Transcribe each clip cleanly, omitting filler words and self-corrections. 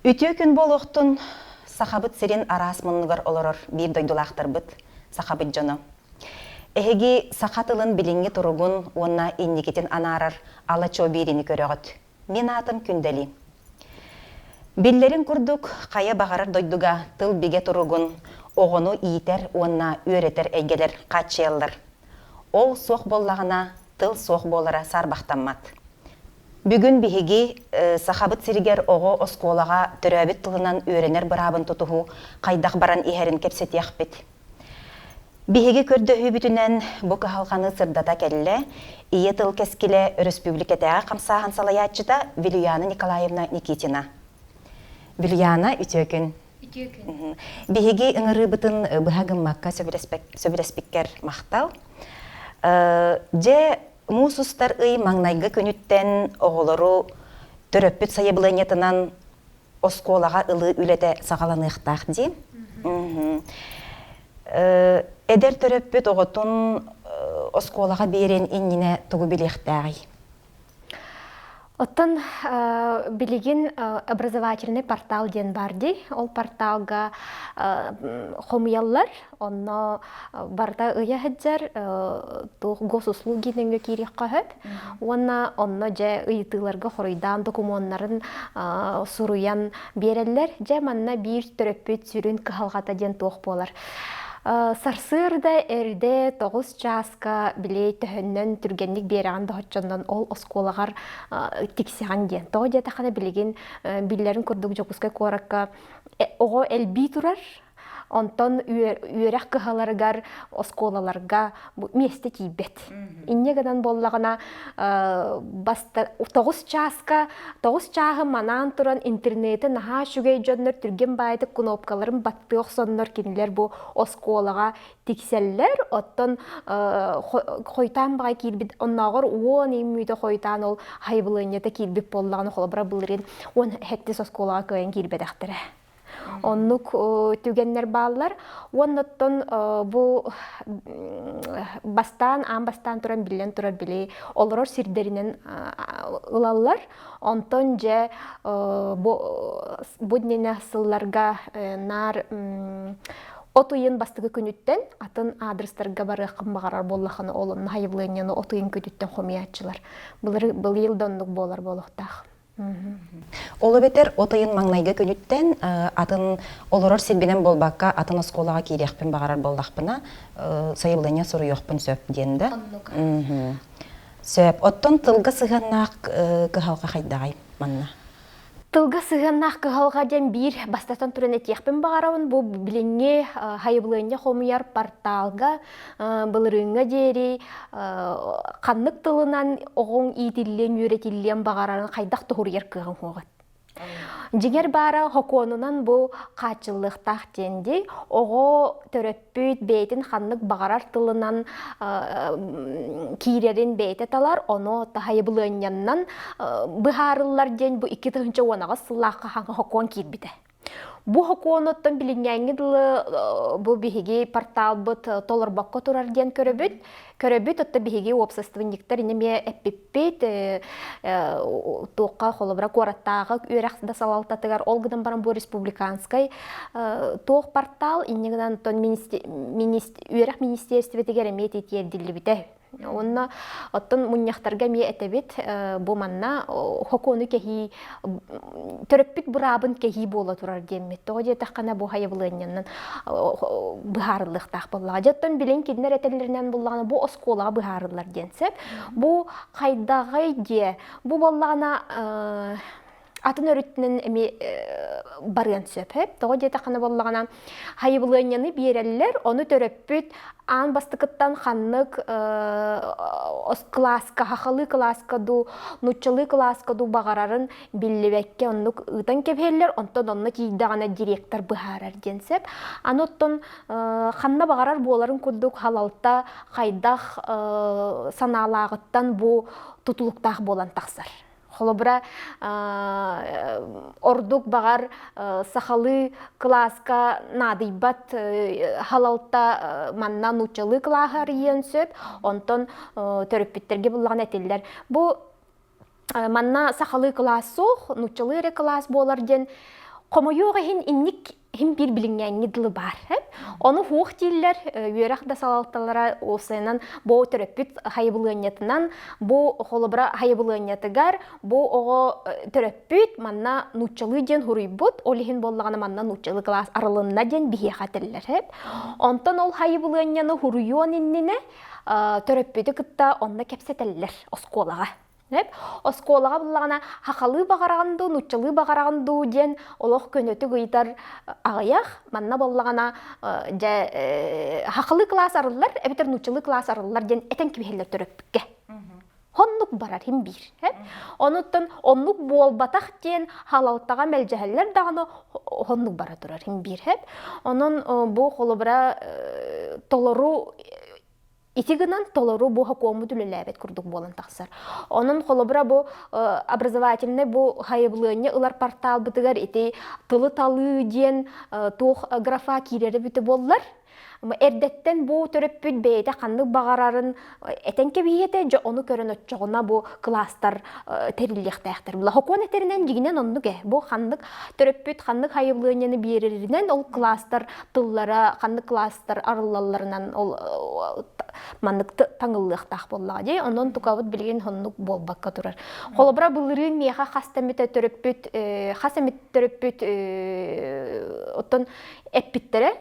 Үтө күн болохтун сахабыт сирин арас муннугар олорор бир дойдулақтарбыт сахабыт жоно. Эхеги сахатылын билинги туругун онна инникетин анарар ала чо бирини көрөгөт. Мен атым күндели. Биллерин курдук кая багарар дойдуга тыл биге туругун огону иитер онна үйретер эйгелер качыяллар. Ол соқ боллагына тыл соқ болара сарбахтаммат. Бүгүн биһиги сахабыт сиригер ого осколага төрөбүт тылынан үйренер бырабын тутуху кайдак баран иһерин кепсетияхпит. Биһиги көрдөһүбүтүнен бу кахалганы сырдата келле, ие тыл кескиле республикатага камсахан салаячыта Вильяна Николаевна Никитина. Вильяна үтөкүн. Биһиги ыңырыбытын быхагыммакка сөбүлеспиккер мактал. Же мусустар ый маңнайгы көнүттен оголору төрөппүт сайыбылынетынан осколага ылы үлете сагаланыктак ди. Эдер төрөппүт оготун осколага берен иннине тугу билектагы. Оттон билигин образовательный портал ден барди. Ол порталга хомуяллар, онно барда ыя хаджар госуслуги неңге кирик кахып. Онно же ыйтыларга хоройдан документнарын суруян береллер. Же манна бир төрөппүт сүрүн кахалгата ден тоқ болар. Сарсырда эрде 9 часка билей төһөннөн түргенник бераған дохотчондан ол осколагар тиксиған ден. Тоғы дета қана билеген биллерин көрдік жокускай коракка ого элби турар. Онтон үйерек кыхаларгар осколаларга месте тийбет. Иннегадан боллагана 9 чагы манан туран интернети наха шугай жоннор түрген байды кнопкаларын батты оксоннор кинилер бу осколага тикселлер. Оттон хойтан бага кирбит оннагор уон иммүйді хойтан ол хайбылынета кирбит боллаганы холобра былырын он хеттес осколага кыйын кирбедактыра. Оннук түгеннер баллар, онноттон бу бастан туран билен турар биле, олорор сирдеринен ылаллар, онтон же буднене сылларга нар отуйын бастыгы күнүттен, атын адрестарга бары кымбагарар боллаханы олын хайывлыйнену отуйын күнүттен хомиятчылар. Бұл елдонлук болар болуқтақ. Олы бетер отайын маңнайга көнүттен атын олорор сирбинен болбакка атын осколага кирекпин багарар болдакпына сайылыня суру жокпун сөп денди. Сөп оттон тылга сыганнак кыхалга хайдагай манна. Тылга сыганнах кыхалга ден бир бастатан туран этиякпен багарабын бу биленге хайыблыня хомуяр порталга былырыңга дери каннык тылынан огоң итиллен үйретиллен багарарын кайдак тухурьер кыгын хугат. Жигер бара хоконунан бу качылыктак денди ого төрөппүт бейтин ханнык багарар тылынан кирерин бейте талар оно тахайбылыняннан быхарыллар ден бу 2 тыгынча онага сыллакка ханга хокон кирбите. Бу хоконоттон билингенги дылы бу биһиги портал бут толорбакка турар ден көрөбүт отта биһиги общественниктер инеме эппиппит тоққа холобра кораттагы үрәксдә салалтатыгар олгыдан баран бу республиканскай тоқ портал иннегенан тон үрәк министерство тегере мететер дилибите. Онна оттон муньяхтарга ме этебит бу манна хокону кеһи төрөппүт бурабын кеһи бола турар деммет. Тоге таккана бу хайбылыннан быхарлыктак болла. Жаттан билен киднер этелеринен буллагана бу оскола быхарлар денсеп. Бу кайдагы де бу боллагана атын өрүттүнөн эми барган сөпөп. Тоге таккана боллагана хайбылыннаны береллер, ону төрөппүт ан бастыкыттан ханнык класска, хахалы класска ду, нуччалы класска ду багарарын биллебекке оннук ытан кепеллер, онтон онны тийдагана директор быхарар денсеп. Аноттон ханна багарар боларын курдук халалта кайдах санаалагыттан бу тутулуктак болан таксар. Холобра ордук багар сахалы класска надыйбат халалта манна нучалы клахар йенсөп, онтон төрөппүттерге буллаган этеллер. Бу манна сахалы классу, нучалы класс болар ден Комойуга хин инник хим бир билингәнге дылы бар. Оны хух дилләр, юрах да салалталара осенан бу төрөппүт хайбылыгынятынан, бу холобра хайбылыгынятыгар, бу ого төрөппүт манна нуччылы ден хурыйбут, олихин боллаганы манна нуччылы класс аралынна ден бие хатерлер. Онтон ол хайбылыгыняны хуруйон иннине төрөппүтү кытта онна кепсетеллер осколага. Осколага буллагана хакалы багараганду, нуччылы багараганду ден олох көнөтү гыйтар агаяк, манна боллагана хакалы класс арыллар, эбитер нуччылы класс арыллар ден этен кибехеллер төрөппүкке. Хоннук барар хим бир. Онуттан оннук болбатак ден халалтага мелжехеллер даганы хоннук бара турар хим бир. Онун бу холобра толору итигынан толору бу хакому дүлеләбет курдук болан тахсар. Онун холобра бу образовательный бу хайыблыны улар портал битигер ити тылы талы ден тух графа кирери бите боллар. Эрдеттен бу төрөппүт бейте кандык багарарын этенке биете же ону көрөн өтчөгүна бу класстар териликтектер. Була хокон этеринен жигинен оннуге бу кандык төрөппүт кандык хайыблыны береринен ол класстар тыллара кандык класстар арыллаларынан ол мандык таңыллыктак боллага же онон тукабыт билген хоннук болбакка турар. Холобра булырын меха хастамите төрөппүт төрөппүт оттон эппиттере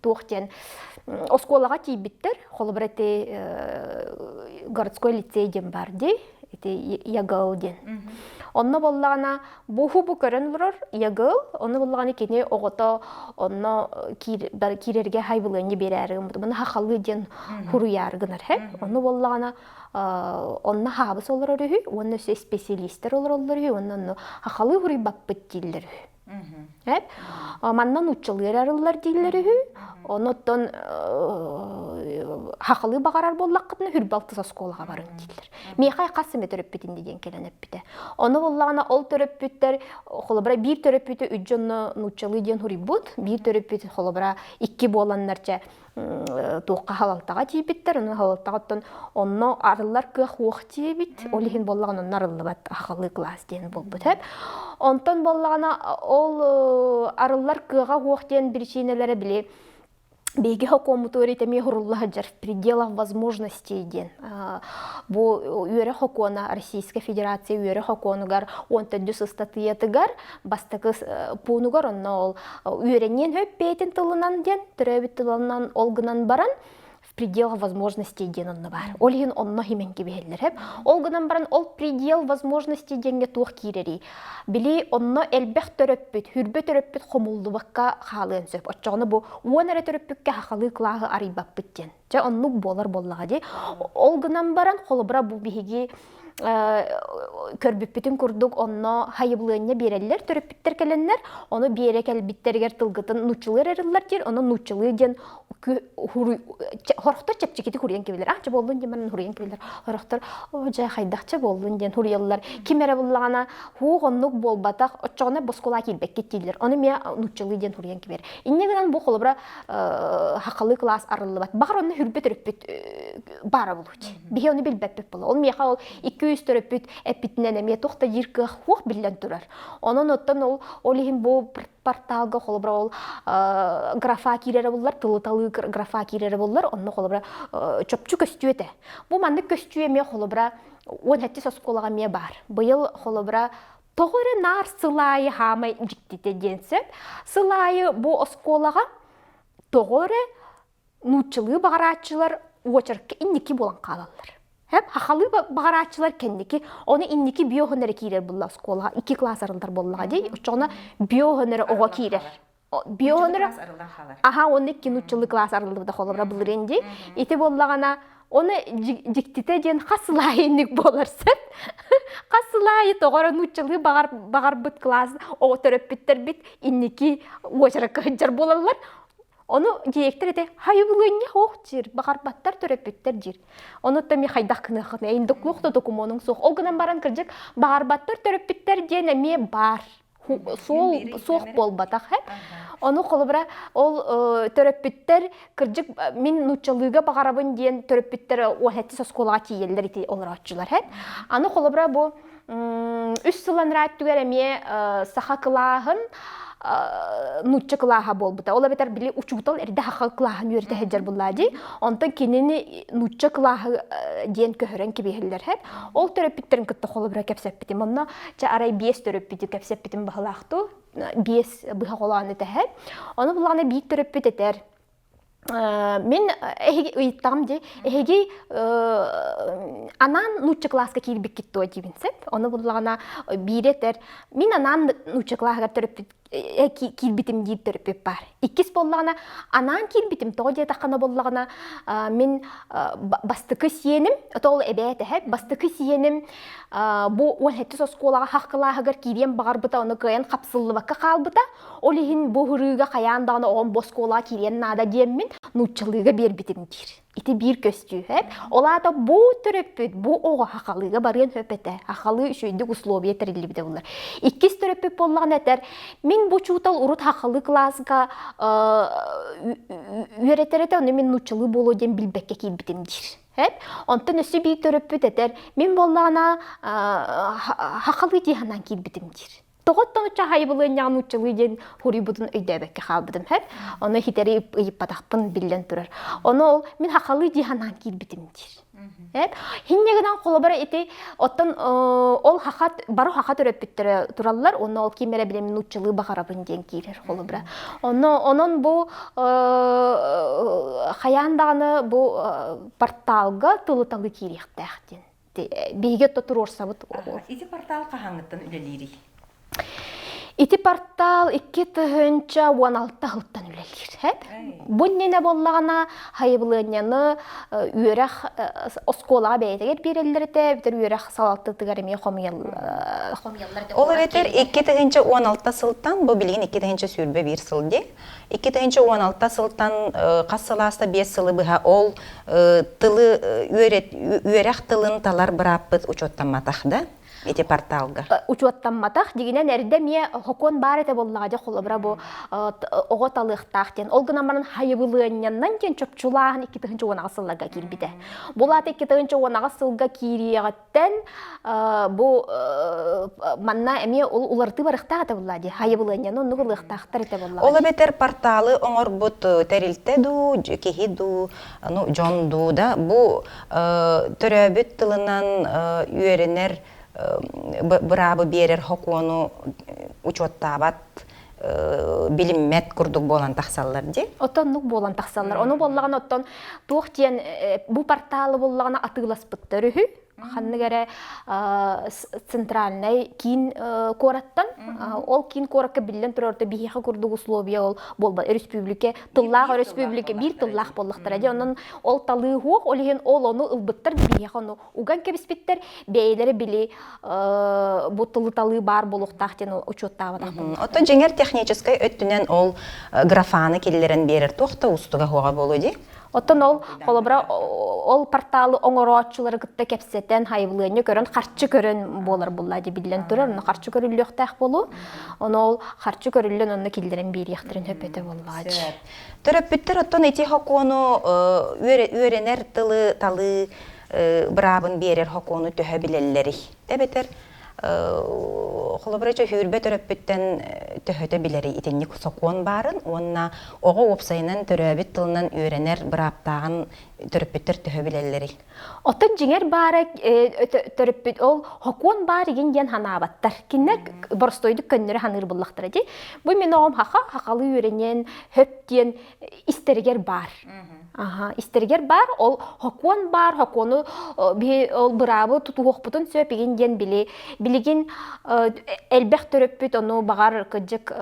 тухтен осколага тийбиттер холобрати городской лицей ден барди эти ягауден онно боллагана буху бу көрөн бурор ягыл онно боллаганы кене огото онно кирерге хайбылыны берәргем бу хакалы ден хуруяргынар онно боллагана онно хабыс олор өрү онно специалисттер олор онно хакалы хуруй баппыт дилдер. Маннан уччылыр арыллар дилleri оноттон хакылы багарар боллаккытны хүрбалтыс осколага барын дилер. Мехай касыме төрөппүтүн деген келенеп бите. Оны боллагана ол төрөппүттер холобра бир төрөппүтү үжжөннө нуччылы ден хурибут, бир төрөппүт холобра 2 боланнарча туққа халалтага тийбиттер, оны халалтагаттан онно арыллар кых уох тийбит, олихин боллаган онно арыллыбат хакылы класс ден болбут. Онтон боллагана ол арыллар кыга уох ден причиналары биле беги хокомутори теме хурулла жар в пределах возможностей ден. Бу үере хокона Российской Федерации үере хоконугар онта дүсі статиятыгар бастакыз пунугар онна ол үеренен хөппейтін тылынан ден, түрәбіт тылынан олгынан баран в пределах возможностей ден онна бар. Олген онна хименки бейелер. Олгынан баран ол предел возможностей денге тух кирери. Били онно элбех төрөппүт, хүрбө төрөппүт хомулдубакка халын сөп. Отчоғына бу уонары төрөппүкке хақалы клағы арибаппыт ден. Жа оннук болар боллаға де. Олгынан баран холыбыра бу бихиги көрбүппүтүн курдук онно хайыблыыне береллер, төрөппүттер келенлер, оны бере келбиттергер тылгытын нучылыр эрыллар дер, оны нучылы ден хорохтор чепчекети хуриян кебелер. Ачы болдун ден манын хуриян кебелер. Хорохтор жай хайдакчы болдун ден хурияллар. Кимере буллагана ху оннук болбатак, отчоғына боскола келбек кеттилер. Оны мен нучылы ден хуриян кебер. Иннегенен бу холобра хакалы класс арылыбат. Багар онны хүрбе төрөппүт бара болуч. Бихе оны билбеппеп болу. Ол меха ол 200 төрөппүт эппитинен эме тохта жиркы хух билен турар. Онон оттон ол олихин бу порталга холобра ол графа кирери буллар, тылы-талы графа кирери буллар, онно холобра чөпчү көстүөте. Бу мандык көстүө эме холобра 17 сосколага ме бар. Быйыл холобра тоғыры нар сылайы хамай жиктите денсеп, сылайы бу осколага тоғыры нучылы багарачылар очеркке инники болан калалар. Хақалы багарачылар кендики, оны инники биохонері кирер булла осколага, 2 класс арылдар боллага дей, очоғына биохонері ого кирер. Биохонері, оны 2 нучылы класс арылды да холобра булыренди, ити боллагана оны жиктите ден қасылайынник боларсып. Қасылайы тоғыры нучылы бағар бұт класс, о төрөппіттер бит, инники очеркке жар болалар. Оны директор ете, хайбылыне хоқ жир, бағарбаттар төрөппүттер жир. Оны тәме хайдақ кынықына, әйіндік луқты документің соқ. Ол гынан баран кіржік, бағарбаттар төрөппүттер ден әме бар. Соқ болбатақ. Оны қолыбыра, ол төрөппүттер кіржік, мен нучалыға бағарабын ден төрөппүттер оғетті сосколаға тиелдер еті олар атшылар. Аны қолыбыра бұл үс сылан райттугар эме саха кылаахын нучча кылааха болбута. Ола бетер били учугутал эрде хаха кылаахан үйрете хеджер буллади. Онтан кинини нучча кылааха диен көһөрен кибехиллер хеп. Ол төрөппиттерин кытта холу бира кепсеппитим. Онна ча арай 5 төрөппити кепсеппитим бахалаахту. 5 быха коланы тәһә. Оны булганы бик төрөппит этер. Мен ыйттам ди эһиги анан нучча класска кирбик китто дибинсеп. Оны булгана биретер. Мен анан нучча класска төрөппит кирбитим дип төрөппит бар. Иккис боллагана анан кирбитим тоодия такана боллагана мен бастыкы сиеним, отол эбет эһеп, бастыкы сиеним бу ол хетти сосколага хаккылагар кирем багарбыта, оны кыян капсыллыбакка калбыта. Олихин бу хырыга каяндагына он боскола кирен нада диеммин, нуччалыга бербитим дир. Ити бир көстүү хеп. Олата бу төрөппүт, бу ого хакалыга барген хөпете. Хакалы үшөйдүк условия терилибде булар. Иккис төрөппүт боллаган этер. Мен бу чутал урут хакалы класска үйрөтерете, оны мен нуччалы болуу дем билбекке кирбитим дир. Хеп. Онтон өсү бир төрөппүт этер. Мен боллагана хакалы диханан кирбитим дир. Тоғыттан ұча хайбылын яғын ұчылы ден хури бұдын өйдәбәкке қалбыдым хәп. Оны хитері ұйып батақпын білден тұрар. Оны ол мен хақалы дейханан келбітім дир. Хиннегінен қолы бара еті, оттан ол бару хақат өрөппіттері тұралылар, оны ол кемері білемін ұчылы бағарабын ден кейлер қолы бара. Onun bu hayandağını bu portalga tılıtalı kiriyaqtağdен. Бейге тұтыр орсабыт. Ити портал қағаңыттан үлелері? Ити портал 2016 хылттан үлелер. Бұннене боллағана хайбылыняны үйерақ осколаға бәйтегер берелерді, бітір үйерақ салаттығығар еме қомиялар. Ол бетер 2016 сылттан, бұл білген 2016 сүрбе бір сылде. 2016 сылттан қассаласта 5 сылы бұға ол үйерақ тылын талар біраппыт учоттанматақда. Эти порталга. Учуаттамматах дигинен эрде мие хокон бар эте боллагаja холобра бу оготалыктахтен. Ол гына манын хайыбылыяннан тен чопчулаан 2-нчы онагысылга кирбите. Булат 2-нчы онагысылга кирияттен бу манна эме уларды барыктагата буллади. Хайыбылыяннан онугылыктахтар эте боллагаja. Ола бетер порталы оңор бут терилтеду, кехиду, ну жонду да бу төрөбүт тылынан үйренер бұрабы берер хокуону учоттабат билиммет курдук болан тақсаллар де? Отоннук болан тақсаллар. Оны боллаган оттон туох тиен бу порталы боллагана атыылас бұттырыхы. Ханныгере центральный кин кораттан. Ол кин коракка билен турорда бихиха курдук условия ол болба. Республика, тыллах республика, бир тыллах боллахтара. Онон ол талы хуок, олиген ол оны ылбыттар бихиха оны. Уган кебиспиттер бейлери били бу талы бар болуктахтен учоттабатах. Ото жеңер технической өттүнен ол графаны келлерин берер тоқта устуга хуга болу де? Оттон ол холобра ол порталы оңороочулары кытта кепсетен хайбылыны көрөн харчы көрөн болар буллади билен турар. Оны харчы көрүлөктах болу. Оны ол харчы көрүлөн онда килдерин бирияктырын хөпөтө боллади. Төрөппүттер оттон эти хокону үйренер талы брабын берер хокону төһө билеллери. Эбетер холобрача хүрбе төрөппүттен төһөтө билери итенник сокон барын, онна ого опсайынан төрөбүт тылынан үйренер браптагын төрөппүттер төһө билеллери. Отон жеңер бары төрөппүт ол хокон бар еген ген ханабаттар. Киннек борстойдук көннөрү ханыр буллактыр ди. Бу мен огом хакалы үйренен хөптен истергер бар. Истергер бар, ол хокон бар, хокону ол бырабы тутуохпутун сөпеген ген билеген элбек төрөппүт ону багар кыжык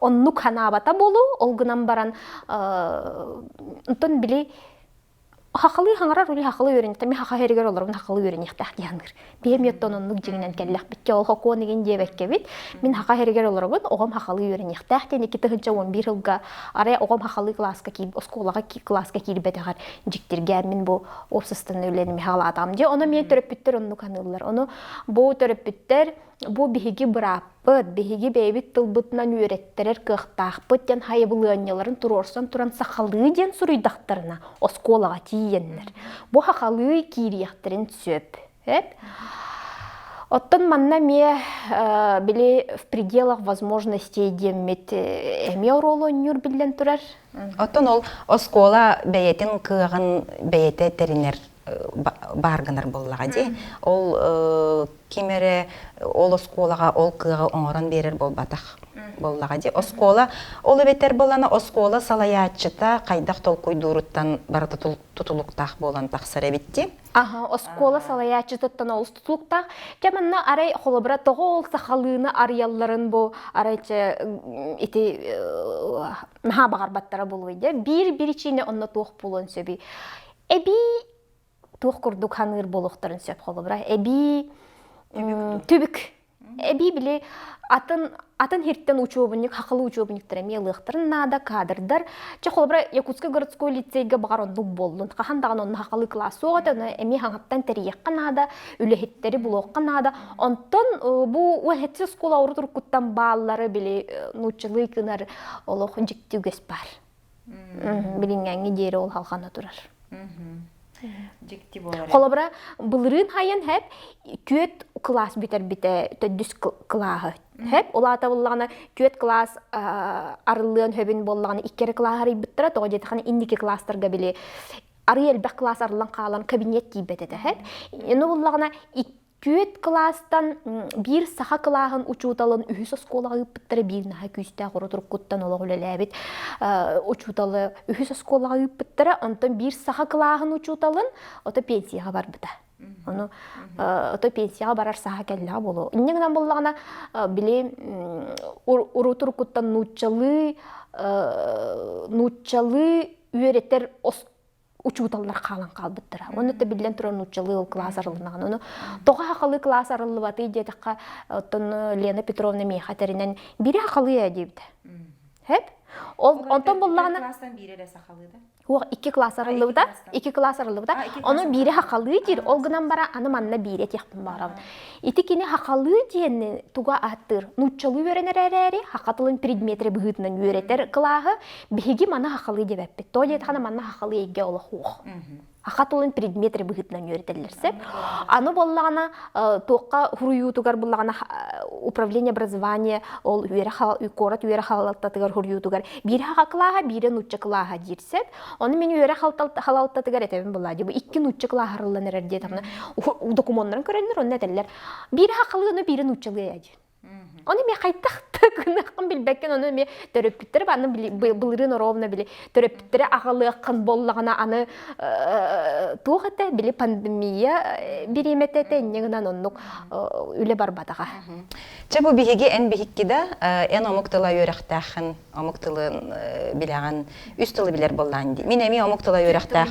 оннук ханабата болу, ол гынан баран онтон били хакалы хаңарар ули хакалы үйренет, мен хака херигер олар, мен хакалы үйренектах диянгыр. Бем йоттон оннук жеңнен келлек битте ол хокон деген дебекке бит. Мен хака херигер олар бут, огом хакалы үйренектах ден 2-11 жылга арая огом хакалы класска кирип, осколага класска кирбетегар жиктерге мен бу опсыстан өленими халатам же. Оны мен төрөппүттер оннук анылар. Оны бу төрөппүттер бу биһиги быраппыт, биһиги бэйбит тылбытынан үйреттерер кыхтаахпыт ден хайыбылыанняларын турорсан туран сахалы ден суруйдахтарына осколага тиеннер. Бу хакалы кирияхтерин сөп. Оттон манна ме били в пределах возможностей деммет эме оролоннюр билен турар. Оттон ол оскола бәйетин кыгын бәйете теринер баргынар боллага ди. Ол кимере ол осколага ол кыга оңорон берер болбатах боллага ди. Оскола ол бетер болана оскола салаячыта кайдак толкуй дуруттан барата тутулуктах болан таксыр битти. Ага, оскола салаячы тоттан ол тутулуктах. Кеманна арай холобра тогол сахалыны арыялларын бу арайчы ити наха багарбаттара болуйда. Bir içine onna туох болон сөби. Эби туох курдук ханыр болохтарын сөп холобра. Эби түбүк. Эби биле атын хирттен учебник, хакылы учебниктер эме лыктырын нада кадрдар. Че холобра Якутский городской лицейге багарондук болдун. Кахандаган онна хакылы класс огата, эми хаңаптан териякка нада, үлехиттери булокка нада. Онтон бу уахетси школа урутуркуттан баалары биле нучылы кынар олох жиктүгес бар. Билингенги дери ол халкана турар. Холобра былырын хайын хэп күет класс битер төдүс класс хэп олата буллагана күет класс арылын хөбүн боллагана иккери класс биттера тоо жетхан индики класстарга биле ары элбек класс арылан калан кабинет тийбетеде хэп эну буллагана күет класстан бир саха клаһын учуталын үһүс осколага биттера бир наха күстә горотуркуттан ологулелебит учуталы үһүс осколага биттера онтон бир саха клаһын учуталын ото пенсияга барбыта. Ону ото пенсияга барар саха келла болу. Иннегенен боллагана биле урутуркуттан нуччалы үйреттер учуталлар калан калбыттыра. Оны да билен туран учалы ол класс арылынаган. Оны тога хакылы класс арылыбаты дедакка оттон Лена Петровна Мехатеринен бири хакылы адибит. Хеп? Ол онтон боллагана класстан бири де сахалыда. О, 2 класс арылыбыда. Оны бири хакылы дир. Ол гынан бара аны манна бири тяхпын барабын. Итикини хакылы диенни туга аттыр. Нучалы үйренерери, хакатылын предметре быгытынан үйретер клаһы, биги мана хакылы дебеппит. То жетхана манна хакылы эге олох ух. Хакатылын предметре быгытынан үйретелерсеп. Аны боллагана тоққа хуруютугар боллагана управление образования ол корот үйре халаттатыгар хуруютугар. Бири хакылаха, бири нучча клаһа дирсеп. Оны мен үйре халаттатыгар этебин боллади. Бу 2 нучча клаһ арылланыр дедамна. Документтарын көрөнөр, оны этелер. Бири хакылыны бири нуччалы яди. Оны мен кайтакты күнакын билбеккен, оны мен төрөппүттер аны былырын ровна биле төрөппүттер агалыкын боллагана аны тугата биле пандемия бириметете негнан оннук үле барбатага. Чебу биһиги эн бихиккида эн омуктыла үйрәхтәхин, омуктылын билеган, үс тылы билер болланди. Мин эми омуктыла үйрәхтәх.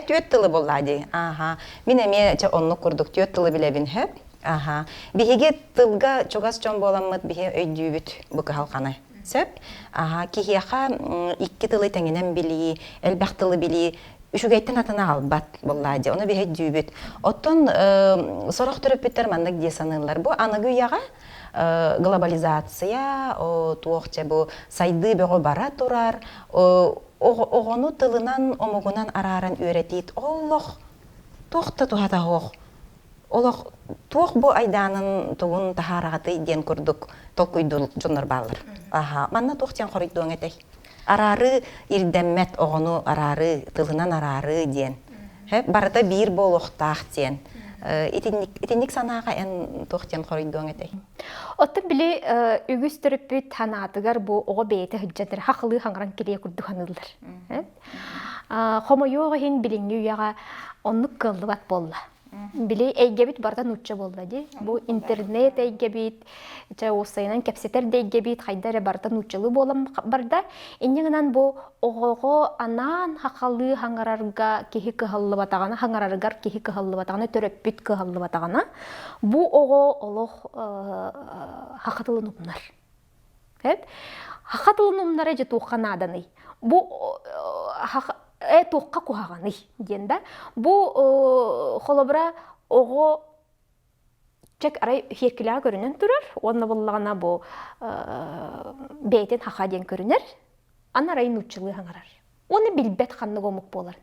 Төт тылы боллади. Аха. Мин эми оннук курдук төт тылы билебин хэп. Аха. Биһиги тылга чогас чон боламмыт биһи өйдүүбүт бу халканы. Сөп. Аха, кихияха 2 тылы теңенен били, элбәх тылы били. Үшүгәйттен атына албат боллади. Оны биһи дүүбүт. Оттон сорох төрөппүттер мандык десанылар. Бу аныгы яга глобализация, туохча бу сайды бөгө бара турар, огону тылынан, омогунан араран үйретит. Оллох, туохта тухата ох. Олох, туох бу айданын тугун тахарагаты ден курдук, толкуйду жоннор балыр. Аха, манна туохтен хоройдуң этей. Арары ирдеммет огону арары, тылынан арары ден. Барата бир болохтах ден. Итинник санаға эн туохтен хоройдуң этей. Отты биле үгүс төрөппүт ханатыгар бу ого бейте хыджатыр хакылы хаңран кирие курдуханылдар. Хомойого хин билиңги уяга оннук кылдыбат болла. Биле эйгебит бардан учча болла ди. Бу интернет эйгебит, жа осайнан кепсетер дейгебит хайдары бардан уччылы болам барда. Иннегенен бу огого анан хакалы хаңарарга кихи кыһаллы батагана, хаңараргар кихи кыһаллы батагана, төрөппүт кыһаллы батагана. Бу ого олох хакатылын умнар. Хеп? Хакатылын умнары же туханаданы. Бу туққа кухаганы дегенде бу холобра ого чек арай херкилаа көрүнөн турар. Онна боллагана бу бейтен хаха ден көрүнөр. Ана арай нуччылы хаңарар. Оны билбет ханны гомук болар.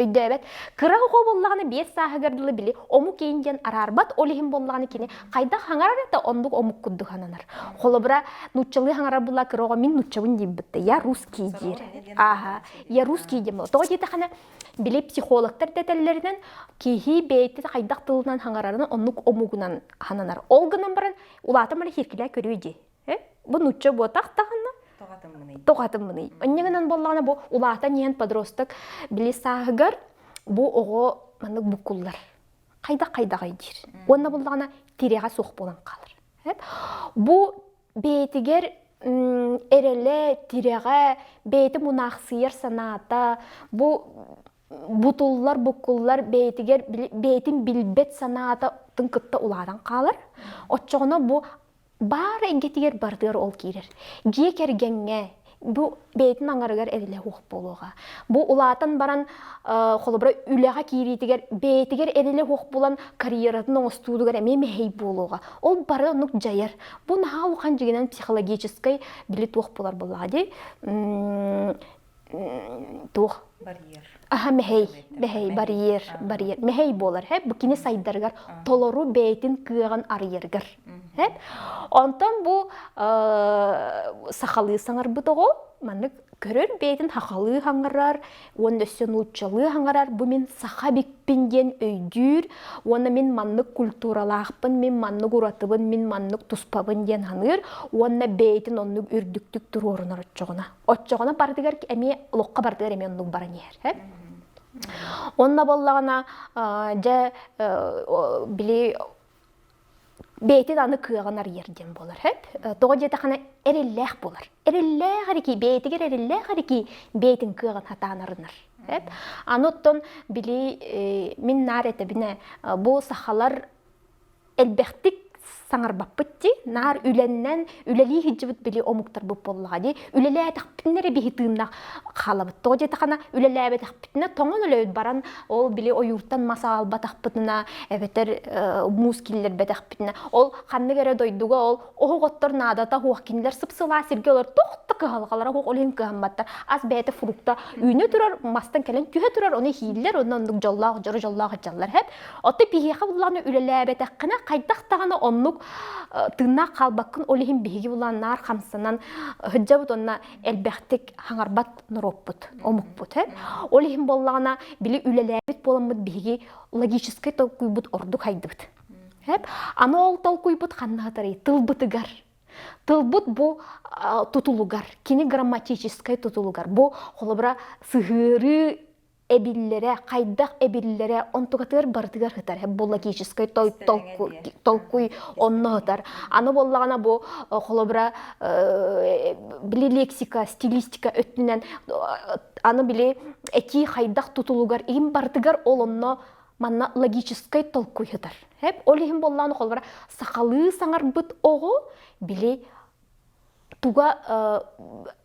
Өйдөбет. Кыра хо боллаганы 5 саагардылы били. Омук кейинден арарбат олихим боллаганы кини. Кайда хаңарар да ондук омук кудду хананар. Холобра нуччалы хаңарар булла кырого мин нуччабын дибитте. Я русский дир. Ага. Я русский дим. То дете хана били психологтар детеллеринен кихи бейти кайдак тылынан хаңарарын ондук омугунан хананар. Олгынан баран улата мара хиркиле көрүйди. Бу нучча ботак тагына тоғатын мұны. Оннегінен болғаны бұл улата нен подросток білі сағығыр бұл оғы мұны бұқылар. Қайда қайдир. Онна болғаны тереға соқ болан қалыр. Бұл бейтігер әрелі тереға бейті мұнақсыйыр саната, бұл бұтылар, бұқылар бейтігер бейтін білбет саната тұнқытта уладан қалыр. Отчоғына бұл бары энгетигер бардыр ол кирер. Жие кергенге бу бейтин аңарыгар эриле хук болуга. Бу улаатан баран холобра үлега киритигер бейтигер эриле хук болан карьератын оңостуудугар эме мехей болуга. Ол бары нук жайыр. Бу наха ухан жигенен психологической билет хук болар боллади. Тух барьер. Аха мехей барьер. Мехей болар. Бу кини сайдаргар толору бейтин кыган арьергар. Онтан бу сахалы саңар бутого, маннык көрөр бейтин хахалы хаңарар, онда сен учалы хаңарар, бу мен саха бикпинген өйдүр, онда мен маннык культуралақпын, мен маннык уратыбын, мен маннык туспабын ден ханыр, онда бейтин оннык үрдүктүк тур орынар отчоғына. Отчоғына бардыгар эме лоққа бардыгар эме оннык баран ер. Онда боллағына жа били бейтин аны кыаганар ерден болар. Тоғы жета қана эреллэх болар. Эреллэх харики, бейтигер эреллэх харики бейтин кыаган хатанарынар. Аноттон били мин нар этебине бу сахалар элбехтик саңар баппытти, нар үленнен, үлели хиджибит били омуктар буп боллагади, үлеле тақпитнери бихи тыыннақ қалабыт. Тоғы жета қана үлеле тақпитне тоңын үлөйд баран, ол били ойуртан маса алба тақпытына, эбетер мускиллер бе тақпитне. Ол қанны кере дойдуға, ол оғоттор надата хуақкинлер сыпсыла сирге олар тоқты кығалғалара хуқ олен кығамбаттар. Аз бәйті фрукта үйіне тұрар, мастан келен күйе тұрар, оны хейлер, онын жоллағы, жоры жоллағы жаллар. Оты бихиға бұланы үлеле бе таққына қайдақтағаны оннук тына қалбақын олихин биһиги булан нар хамсынан хыджабыт онна элбехтик хаңарбат нуроппут омукпут. Олихин боллагана били үлелебит боламыт биһиги логической толкуйбут ордук хайдыбыт. Аны ол толкуйбут ханнатары тылбытыгар. Тылбут бу тутулугар, кини грамматической тутулугар. Бу холобра сыгыры эбиллере, кайдак эбиллере онтугатыр бардыгар хытар. Бу логической толкуй онно хытар. Аны боллагана бу холобра били лексика, стилистика өттүнен аны били эки кайдак тутулугар им бардыгар ол онно манна логической толкуй хытар. Олихим боллаганы холобра сакалы саңар быт ого били туга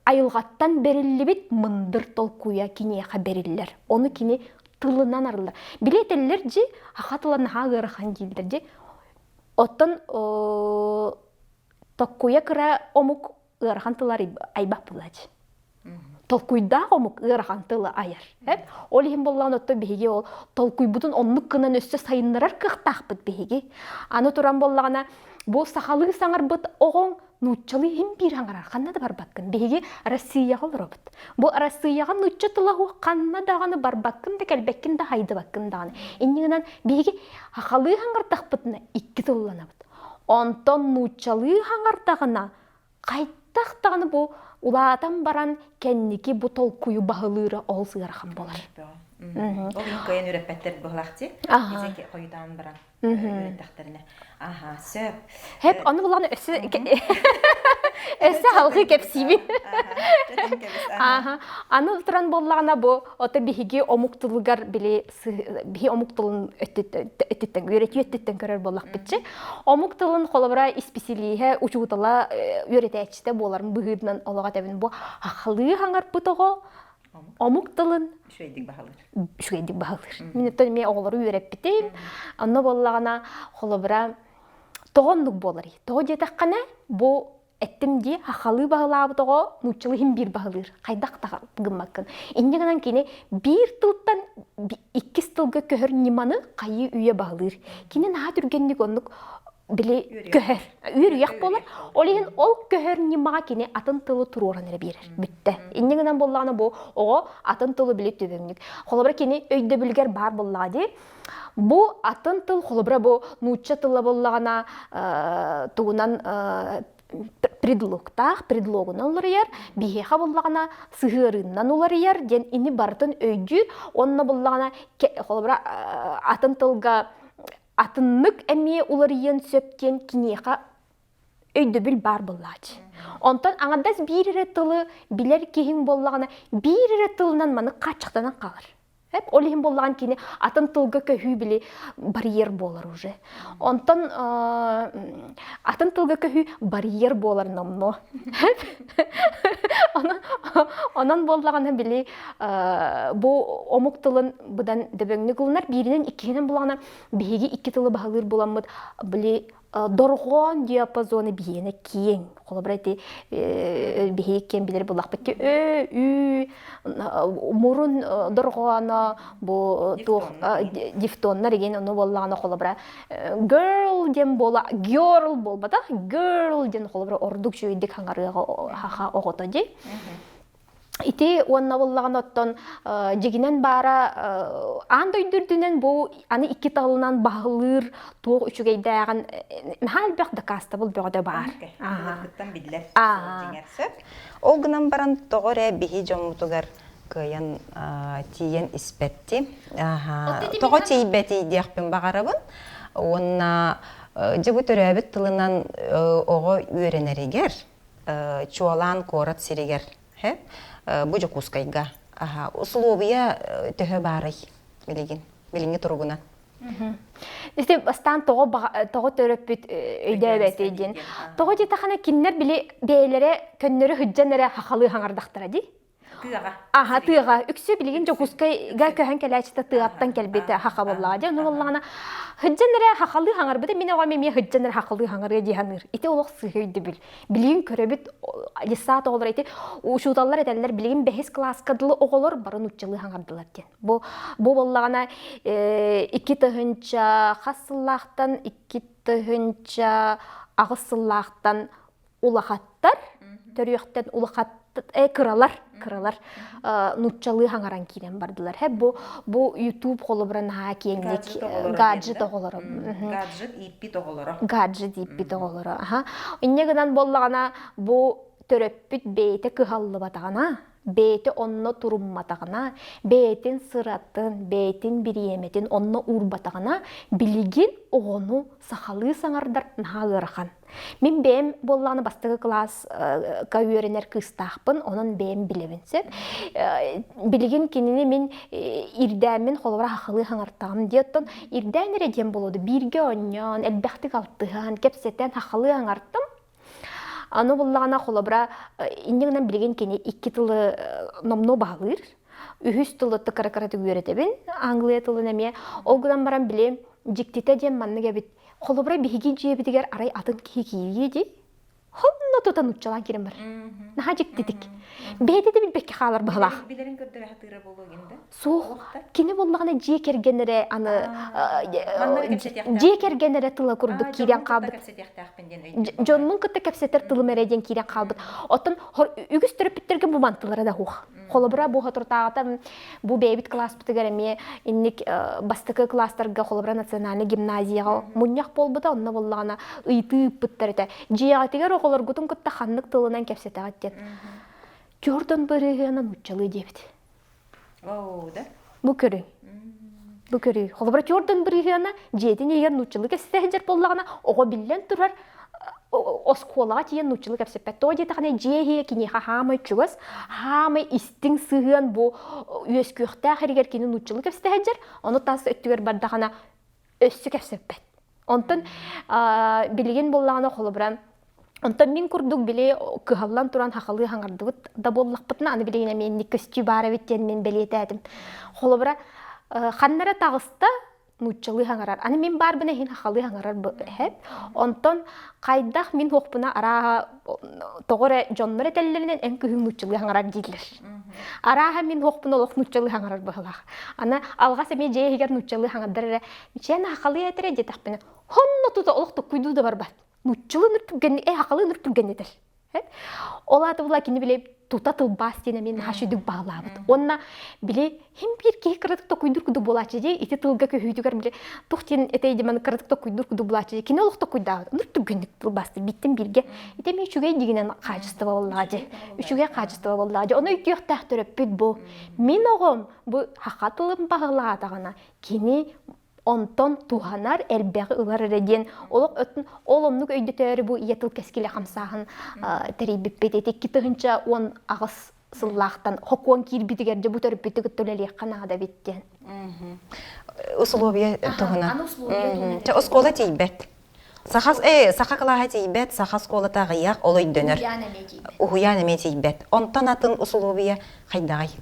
айылғаттан берілібет мындыр толкуя кинеяқа берілілер. Оны кіне тылынан арылар. Билетелер же, ақатылан ғырыған келдер же, оттан толкуя кіра омук ғырыған тылар айбақ бұлады. Толкуйда омук ғырыған тылы айыр. Ол ем болған отты бейге ол толкуй бұтын онлық кынан өсті сайынларар қықтақ бұд бейге. Аны тұран болғана бұл сақалы саңар бұд оғын нуччалы хим бир аңарар қанна да барбаккын. Беге Россияға олар обыт. Бұл Россияға нучча тылағу қанна дағаны барбаккын да кәлбәккін да хайды баккын дағаны. Иннігінен беге ақалы аңартақ бұтына 2 тыллана бұт. Онтон нуччалы аңартағына қайттақ дағаны бұл улаатан баран кәннеке бұл толкуyu бағылыры ол сығарған болар. Ол көйен үрәппәттер бұғылақты, кезеке қойдан баран үрәттақтарына. Аха, сөп. Hep onu bulan ösü halkı kepsiybi. Aha, anı turan bollağına bu, ota bihigi omuktulugar bile, bihi omuktulun öttetten, öğretiyor öttetten körer bollaq bitçi. Omuktulun kolabra ispesiliğe uçuğutala öğretəçide bolarım bığıdından olağa təbin bu. Haqalığı hangar butoğu, omuktulun. Şüydik bağılır. Minnetten me oğları öğrep bitim. Anı bollağına kolabra Тоғындық болар. Тоғы жетаққана бұл әттім де хақалы бағылабы тоғы нучылы хим бір бағылыр. Қайдақ тағымақын. Иннегінен кені бір тылттан 2 тылға көхір неманы қайы үйе бағылыр. Кені наға түргенлік онлық біле көхір. Үйір ұяқ болар. Ол көхір немаға кені атын тылы тұруыран әрі берер. Бүтті. Иннегінен болағына бұл оғы атын тылы біле төбеңлік. Қолабыра кені өйді білгер бар болағады. Бұл атын тыл қолабыра бұл нуча тылы болағына туғынан предлогынан олар ер, бейхеха болағына сығырынан олар ер, ден ини бартын өйді, онына болағына қолабыра атын тылға атыннық әме олар ен сөптен кинеха өйді біл бар болағыч. Онтан аңадас бір әрі тылы білер кейін болағына бір әрі тылынан маны қачықтанан қалыр. Олихин болған кені атын тылға көхүй білі барьер болар уже. Онтан атын тылға көхүй барьер болар намно. Онан болғаны білі бұл омық тылын бұдан дөбөңні қылынар. Бірінен икенен болғаны бейге 2 тылы бағылыр боламыд білі дорғон диапазоны бейені кейін. Қолы бірайты бейге кен білер болақ бітті. Мұрын дорғаны бұл дифтоннар еген оны болағаны қолы бірай. Girl ден бола, girl болбада, girl ден қолы бірай ордық жүйдік хаңарыға оғыта дей. Ити онна боллаган оттон жегинен бара андойдурдунен бу аны 2 талынан багылыр туг үчүгейдаган хал бак да каста бул бөгөдө бар. Кыттан бидлер. Ол гынан баран тогоре бихи жомутугар кыян тиен испетти. Того тийбети диякпин багарабын. Онна жыбы төрөбүт тылынан ого үйренеригер, чуалан корат сиригер. Бұжы құскайға. Условия төхі барай, біліңі тұрғына. Десте бастан тоғы төрөппіт өйдәбәт өйден. Тоғы жетақана кеннер біле бәйлері көннері хүджанары хақалы хаңардақтыра дей? Тыға. Тыға. Үксі білеген жо құскайға көһен кәләчіті тығаттан кәлбеті хақа боллаға дей. Оны боллағана хүджанары хақалы хаңар бұды. Мен оға мен хүджанары хақалы хаңарға дейханыр. Ите олық сығырды біл. Білеген көрөбіт лисат оғылар еті. Ушуталар етәлілер білеген бәхес класкадылы оғылар барын ұтчылы хаңардылар ден. Бұл боллағана 2 тұхынча қасыллақтан, 2 тұхынча ағысыллақтан улақаттар, төріяқтан улақаттар, кыралар нутчалы хаңаран кирен бардылар. Бу YouTube қолы бірін кейіндек гаджет оғылары. Гаджет иппит оғылары. Гаджет иппит оғылары. Иннегінен боллағана бу төрөппіт бейті кығалlı батағана, бейті онны турумматағана, бейтін сыратын, бейтін бириеметін онны урбатағана, білеген оғыну сақалы саңардар нағырған. Мен бәйім боллағаны бастығы класс көйерінер кыстақпын, оның бәйім білевінсеп. Білеген кеніне мен ирдәмен қолығыра хақылы хаңартағым дейттін. Ирдән ереден болуды. Бірге оньян, әлбәқтік алтыған, кепсеттен хақылы хаңарттым. Аны боллағана қолығыра иннегінен білеген кене 2 тылы номно бағылыр. 3 тылы тұқыры-қыраты өретебін. Англия тылын әме. Олғыдан баран білем, жіктеті ден манны кәбіт. Қолыбыра бейген жебедігер арай атын кейі де, хонна тұтан ұтчалан керен бар. Наға жек дедік. Бейдеді білбекке қалар бағылақ. Білерін көрдірі хатыра болу кенді? Соқ, кені болмағына жек ергенері, жек ергенері тылы күрдік керен қалбыт. Жонның күтті кәпсеттер тылы мәреден керен қалбыт. Оттын үгіз түріпіттерге бұман тылары да хуқ. Қолыбыра бұға тұртағыта бұ бейбіт класс бұтығараме, иннік бастықы кластарға қолыбыра национальный гимназияға мұнияқ болбыда, онына болағына ұйты бұттарыта. Жиағатығар оғылар ғытын күтті қанлық тылынан кәпсеті ағаттен. Жордан бірігінен ұтчалы дебіт. Оу, да? Бұ көрі. Қолыбыра жордан бірігінен жетін егер ұтчалы кәпсеті әжер болағына оға білен тұрар осколаға тиен нучылы кәпсеппәт. Той жетіғане жейе кенеға хамай чугас, хамай истің сығын бұ өз көқті әқіргер кені нучылы кәпсеті әжер, оны тасы өттігер бардағана өссі кәпсеппәт. Онтын білген болағына қолы біран. Онтан мен күрдік біле күғалан тұран хақалы хаңардығыт да боллақ бұтына, аны білеген әмен көсті бары беттен мен білеті әдім. Қолы біран қаннара тағыста нуччалы хаңарар. Аны мен бар біне хин хақалы хаңарар хеп. Онтон қайдақ мен хоқпына араға тоғыра жоннар етелерінен ән күхім нуччалы хаңарар дейділер. Араға мен хоқпына олық нуччалы хаңарар бұғылақ. Ана алға сәме жей егер нуччалы хаңардар мечен хақалы етері детақ біне. Хонно тута олық тұққойду да бар бат. Нуччалы нұртүгені, хақалы нұртүгені дір. Олаты бұла кені біле тута тылбас дені мен хашудық бағылабыд. Онна біле хем бір кей қырдықта көйдір күді болачы де, ете тылға көйдігер біле тұқтен әтейді маны қырдықта көйдір күді болачы де, кені олықта көйдағыд. Нұртүгенік тылбасты биттен бірге. Ете мен үшуге дегенен қачыстыва боллағады. Үшуге қачыстыва боллағады. Оны үкі өқтақ түріп бүд бұл. Мен оғым бұл хақатылым бағыладағына кені онтон туғанар әлбәғі ұлар әреден. Олық өттін олымнық өйдетері бұл иетіл кәскелі қамсағын тәрейбіппет етек кетігінші он ағыс сыллақтан хоқуан кирбитігерде бұл төріп бітігі төлелек қанағада беттен. Условия тұғына. Оскола тейбет. Сақа қылаға тейбет, сақа скола тағияқ олай дөнір. Ухуян әме тейбет. Онтан атын условия қайдағай.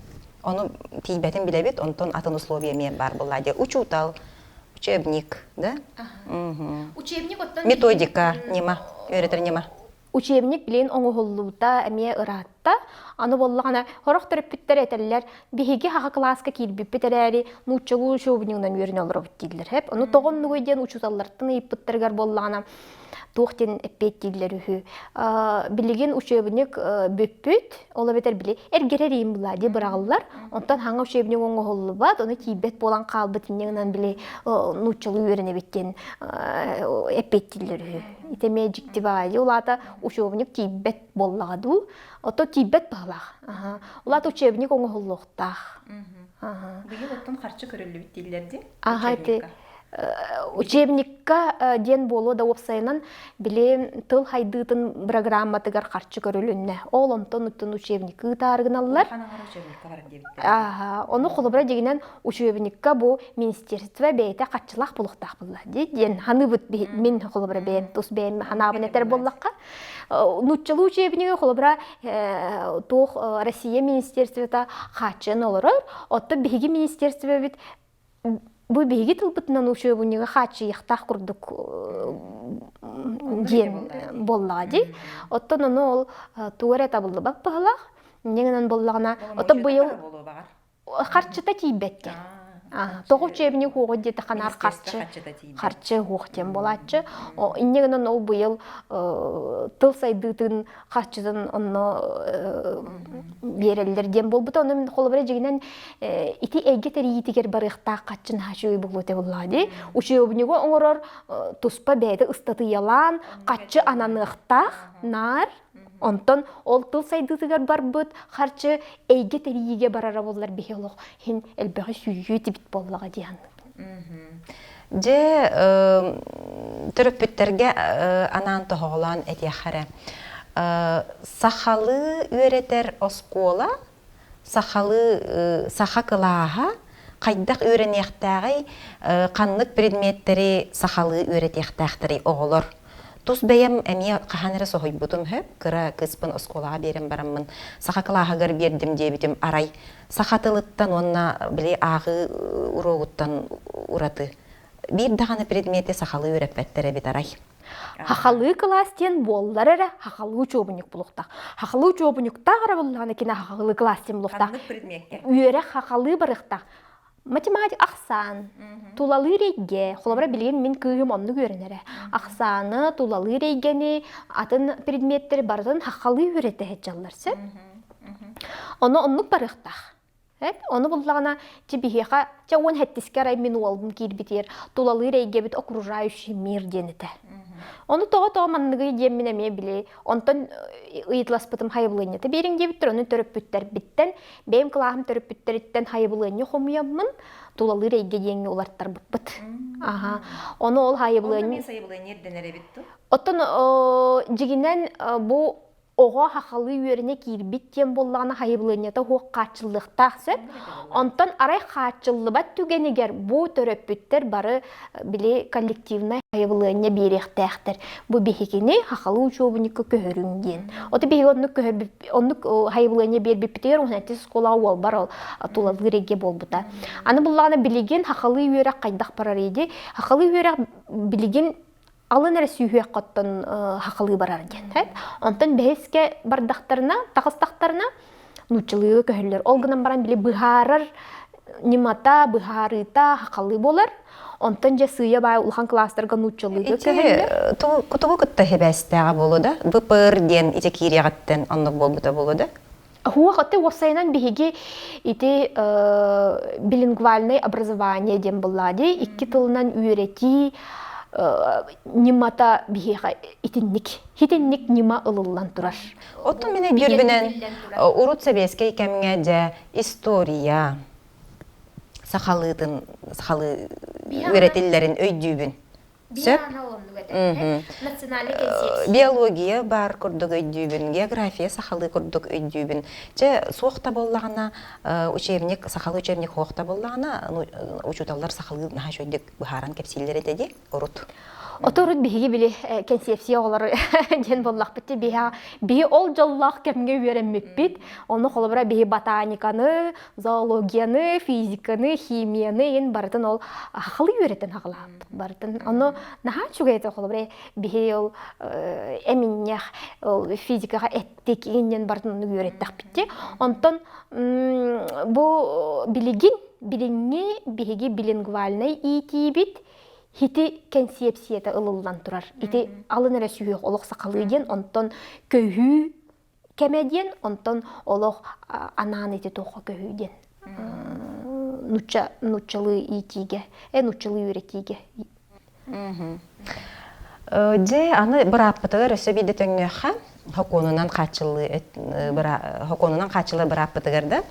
Оны тейбетін білебет, онтан атын условия мен бар болады. Учутал. Учебник, да? Учебник оттан методика нема, öğretir нема. Учебник билен оңғоллута әме ыратта. Аны боллағана хорох төріппіттер әтәлілер бігеге хаға класска килбіппітерәрі нұтчылу шоубыныңдан өрін олыр өттейділер. Хеп, оны тоғын нүгейден учуталлартын еппіттергер боллағана туқтен әппеттейділер үхі. Білеген учебник бүппіт, ола бетер біле, әргерер ең бұлады бірағылар. Онтан хаңа учебник оңғоллу бад, оны кейбет болан қалбытыннан біле нұтчылу өріне беттен әппеттейділер үхі. Итеме жікті байды, олата учебник кейбет боллағаду, ото кейбет бағлақ. Олата учебник оңғоллуқтақ. Бұйыл оттан қарчы көрілі біттейлерді? Учебникка ден болу да опсайынан біле тыл хайдытын программатыгар қарчы көрілінне. Ол онтон үттін учебниккі тарғыналар. Оны қолыбыра дегенен учебникка бұл министерство бәйті қатчылақ болуқтақ болла. Ден ханы бұт мен қолыбыра бәйім, тұс бәйім ханабын әтер боллаққа. Нұтчылы учебнигі қолыбыра тоқ Россия министерствота қатчын олырыр. Отты бейгі министерство бәйт бұл бейгі тұлбытынан учебнігі қатчы яқтақ күрдік ден боллады. Оттан оны ол туғыр әті болды бақ бағылақ. Неңінен боллағына. Отты бұйыл қатчыта тейбетке. Тоғы учебні қоғы деті қанар қатчы қоқтен болатшы. Иннегінен ол бұйыл тыл сайдытын қатчыдың оны берелерден болбыта. Оны мен қолы бірі жегінен ити әйгетер етігер барықта қатчын хашуы бұл өте болады. Учебнігі оңырыр тұспа бәйді ұстаты ялан, қатчы ананықтақ, нар. Онтон ол тыл сайдытыгар бар бұд, қарчы әйге тәрейге барара болар бейеліқ. Хен әлбәғі сүйі тепіт болуға дейін. Же түріппіттерге анан тұғылан әтеқәрі. Сақалы өретер оскола, сақа қылаға, қайдақ өренектәғі қанлық предметтері сақалы өретектәқтірі оғылыр. Тус бәйім әме қағаныры соғой бұтым хөп, кіра кыспын осколаға берім барамын. Сақа қылағығыр бердім дебітім арай. Сақатылыттан онна біле ағы ұроғыттан ұраты. Bir дағаны предметі сақалы өреппәттері бет арай. Хақалы кластен боллар әрі хақалы учебник бұлықтақ. Хақалы учебниктақ ара боллағаны кені хақалы кластен бұлықтақ. Қанлық предметке? Үйері хақалы барықтақ. Математик ақсан, тулалы рейге, қолабыра білген мен күйім онны көрінері. Ақсаны, тулалы рейгені, атын предметтері бардың хақалы өреті әтжаларсы. Оны оннық барықтақ. Оны бұллағына жебігеға, жауын әттіске рай мен уалбым кейбетер, тулалы рейге біт окружающий мир деніті. Оны тоға маннығы демін әме біле, онтан ұйытлас бұтым хайбылыйнеті. Берің дебіттір, оны төріп бүттер біттен, бәйім қылағым төріп бүттеріттен хайбылыйне қомыямын, тулалы рейге деңі оларттар бұт. Оны ол хайбылыйне... Оны мен сайбылыйне ерден әрі бітті? Оттан жігінен бұл Oğa haqalı yörene kirbit tiem bollağına hayıblığınıda hoğ qaçıllıqta söp. Ondan aray qaçıllıbat tügeniger bu töröpütter barı bile kollektivna hayıblığına biriktäxtir. Bu bihikini haqalı uçubunikka köhörüngen. Oda bihi onluk hayıblığına bir bipiter onati skola ol bar tulavı rege bolbuta. Anı bullağına bilegen haqalı yöre qaydaq barar edi. Haqalı yöre bilegen alın әрі сүйhüе қаттан хақылы барар ген. Онтан бәйеске бардақтарына, тағыстақтарына нучылығы көхілер. Олғынан баран біле бұхарар, немата, бұхарыта хақылы болар. Онтан же сүйе бай улхан кластарға нучылығы көхілер. Кутугу кытта хебәстәға болу да? Бұпыр ден ите кирияғаттен анлық болбыта болу да? Хуа қытты осайынан бігеге ите билингвальный образование ден болады. Икки тылынан үйрети нимата бихеха хитинник нима ылыллан турар. Оттон мене бирбинен урут себеске икемге же история сахалы үйретиллерин өйдүүбүн. Биология бар курдук өйдүүбүн, география сахалы курдук өйдүүбүн. Же суокта боллагана учебник, сахалы учебник хоокта боллагана учуталлар сахалы наха шойдук бухаран кепсиллер этеди урут. Оторут биһиги биле концепция олар ген боллак битти биһи ол жоллах кемге үйренмеппит. Оны холобра биһи ботаниканы, зоологияны, физиканы, химияны ен бартын ол халы үйретен хаглап бартын. Оны наха чугайта холобра биһи ол эминнях физикага эттик ен бартын үйреттак битти. Онтон бу билинге биһиги билингвальный итибит. Хити концепцияда ылылдан турар. Ити алын әрі сүйек олық сақалы ден, онтон көйі кәмеден, онтон олық анан еті тоқы көйі ден. Нуччалы итиге, нуччалы үйретиге. Де аны бір аппытығыр өсі бейді төңнеға, хоконынан қачылы бір аппытығырды.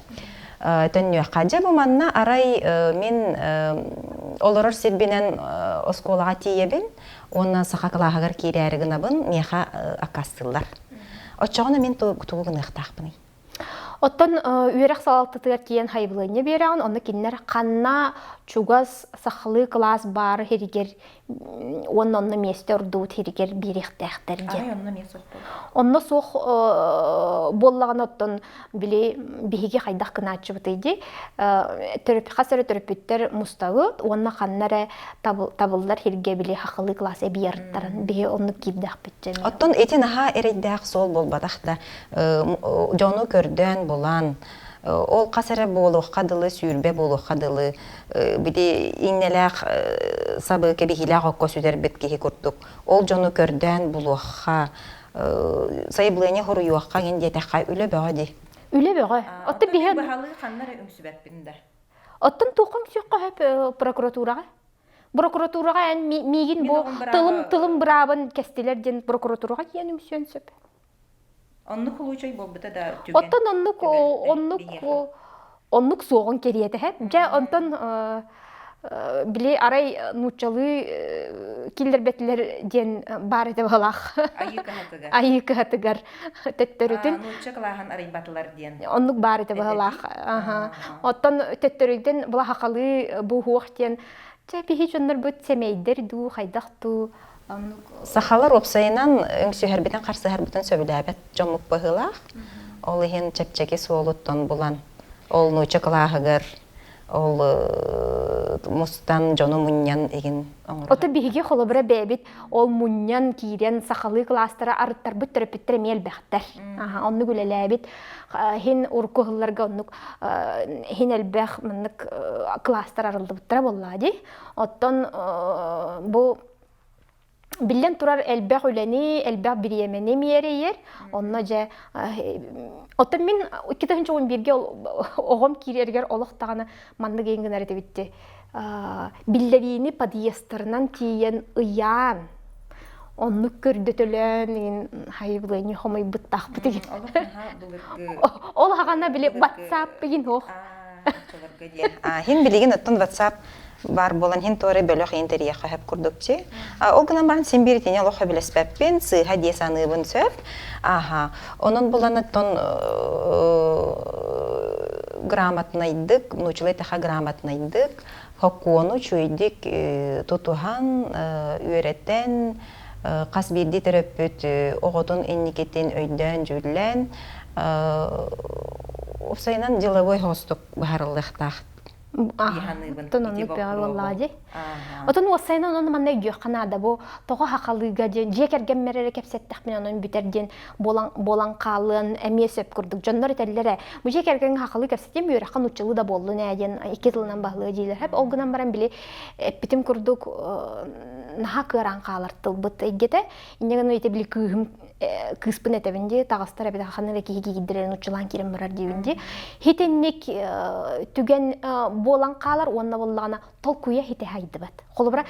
Төннөк қажа бұманна арай мен оларыр сербенен осколаға тиебін, оны сақа қылағығыр керәрігін абын меха ақастылар. Отчағына мен тұғығын ұқтақпыны. Оттон үйерек салалтытығар кейін хайбылыны беріған, оны кеннер қанна чугас сақылы класс бар херігер, онны месте ұрдуыт херігер беректәқтер де. Ай, онны мен соқ бол. Онны соқ боллаған оттон біле бейге қайдақ кынаатчы бұтыйды. Қасыры түріпіттер мұстағыт, онны қаннары табылдар херге біле хақылы класс әбей арыттарын бейге онны кейбдәқ бітті. Оттон етен аға әрейдәқ сол болбадақта жону көрден болан, ол қасыры болуқ қадылы, сүйірбе болуқ қадылы, біде иннеләқ сабы кәбихиләқ оққа сөдер беткеге көрдік. Ол жону көрден болуққа, сайыблыне хору юаққа ген детаққа үлі бәғади. Үлі бәға. Отты бейген... Бағалы қаннары өңсі бәтпінде. Оттын туқын сүйіққа хөп прокуратураға. Прокуратураға ән мейгін бұл тылым бұрабын кәстелерден прокуратураға ен өмсен сөп. Оннук хулучай болбута да түген. Оттон оннук соғын кереті хэп. Жа онтон біле арай нучалы килдербетлер ден бар ете балақ. Айы кыхатыгар төттөрүтін. Нуча кылахан арай батылар ден. Оннук бар ете балақ. Оттон төттөрүтін бұла хақалы бұ хуақ ден. Жа бейі жондар бұд семейдер ду, хайдақ ду. Сахалар опсайынан өңсі әрбетен қарсы әрбетен сөбіләбет жомук бағылақ. Ол ең чәпчәке суолуттан болан. Ол нуча кылағығыр. Ол мұстан жону мұньян еген оңырға. Ота бейге қолыбыра бәбет ол мұньян кейден сақалы кластары арыттар бұт түріпеттері мел бәқтер. Онны күлеләбет. Хен ұрқығыларға оннық хен әлбәқ мұнық кластар арылды бұттыра болады. Оттан бұл Билен турар элбэх үләни, элбэх бириемене миерейер. Онна жа... Оттан мен 2011-ге оғым кирергер олықтағаны манны кейінген әреді бітті. Биллерини подъестернан тиен ыян. Онны көрді төлен, хайбылыны хомай бұттақ бұты. Ол хағана біле WhatsApp бейін оқ. Хин билигин оттон WhatsApp бар болан хин торы бөлөх интерьер хәп курдукчи. Ол гына бан сен биритене лохо билеспеппин, сыха десаныбын сөп. Онон болан оттон грамотнайдык, нучулай таха грамотнайдык, хоккону чуйдик тутухан, үйреттен, қас бирди терөппүт, оғотун энникеттен өйдөн жүллен, Опсайнан деловой хостук баарылыктах. Тононлук бега боллади. Отон осайнан оны мандай гөхканада бу тога хакалыга ден жекерген мерере кепсеттак менен онун битерден болан калын эмесеп курдук. Жоннор этеллере бу жекерген хакалы кепсеттен бүйракан учулу да болду неден 2 жылдан баглы дилер. Хеп олгунан баран били битим курдук наха кыран калартыл быт эгете. Инеген өйте били кыгым кыспын этебинде тагыстар эбе ханыры кигидирен учулан кирим барар дибинде. Хитенник түген болан қалар онна боллағана толкуя хите хайдыбат. Холобра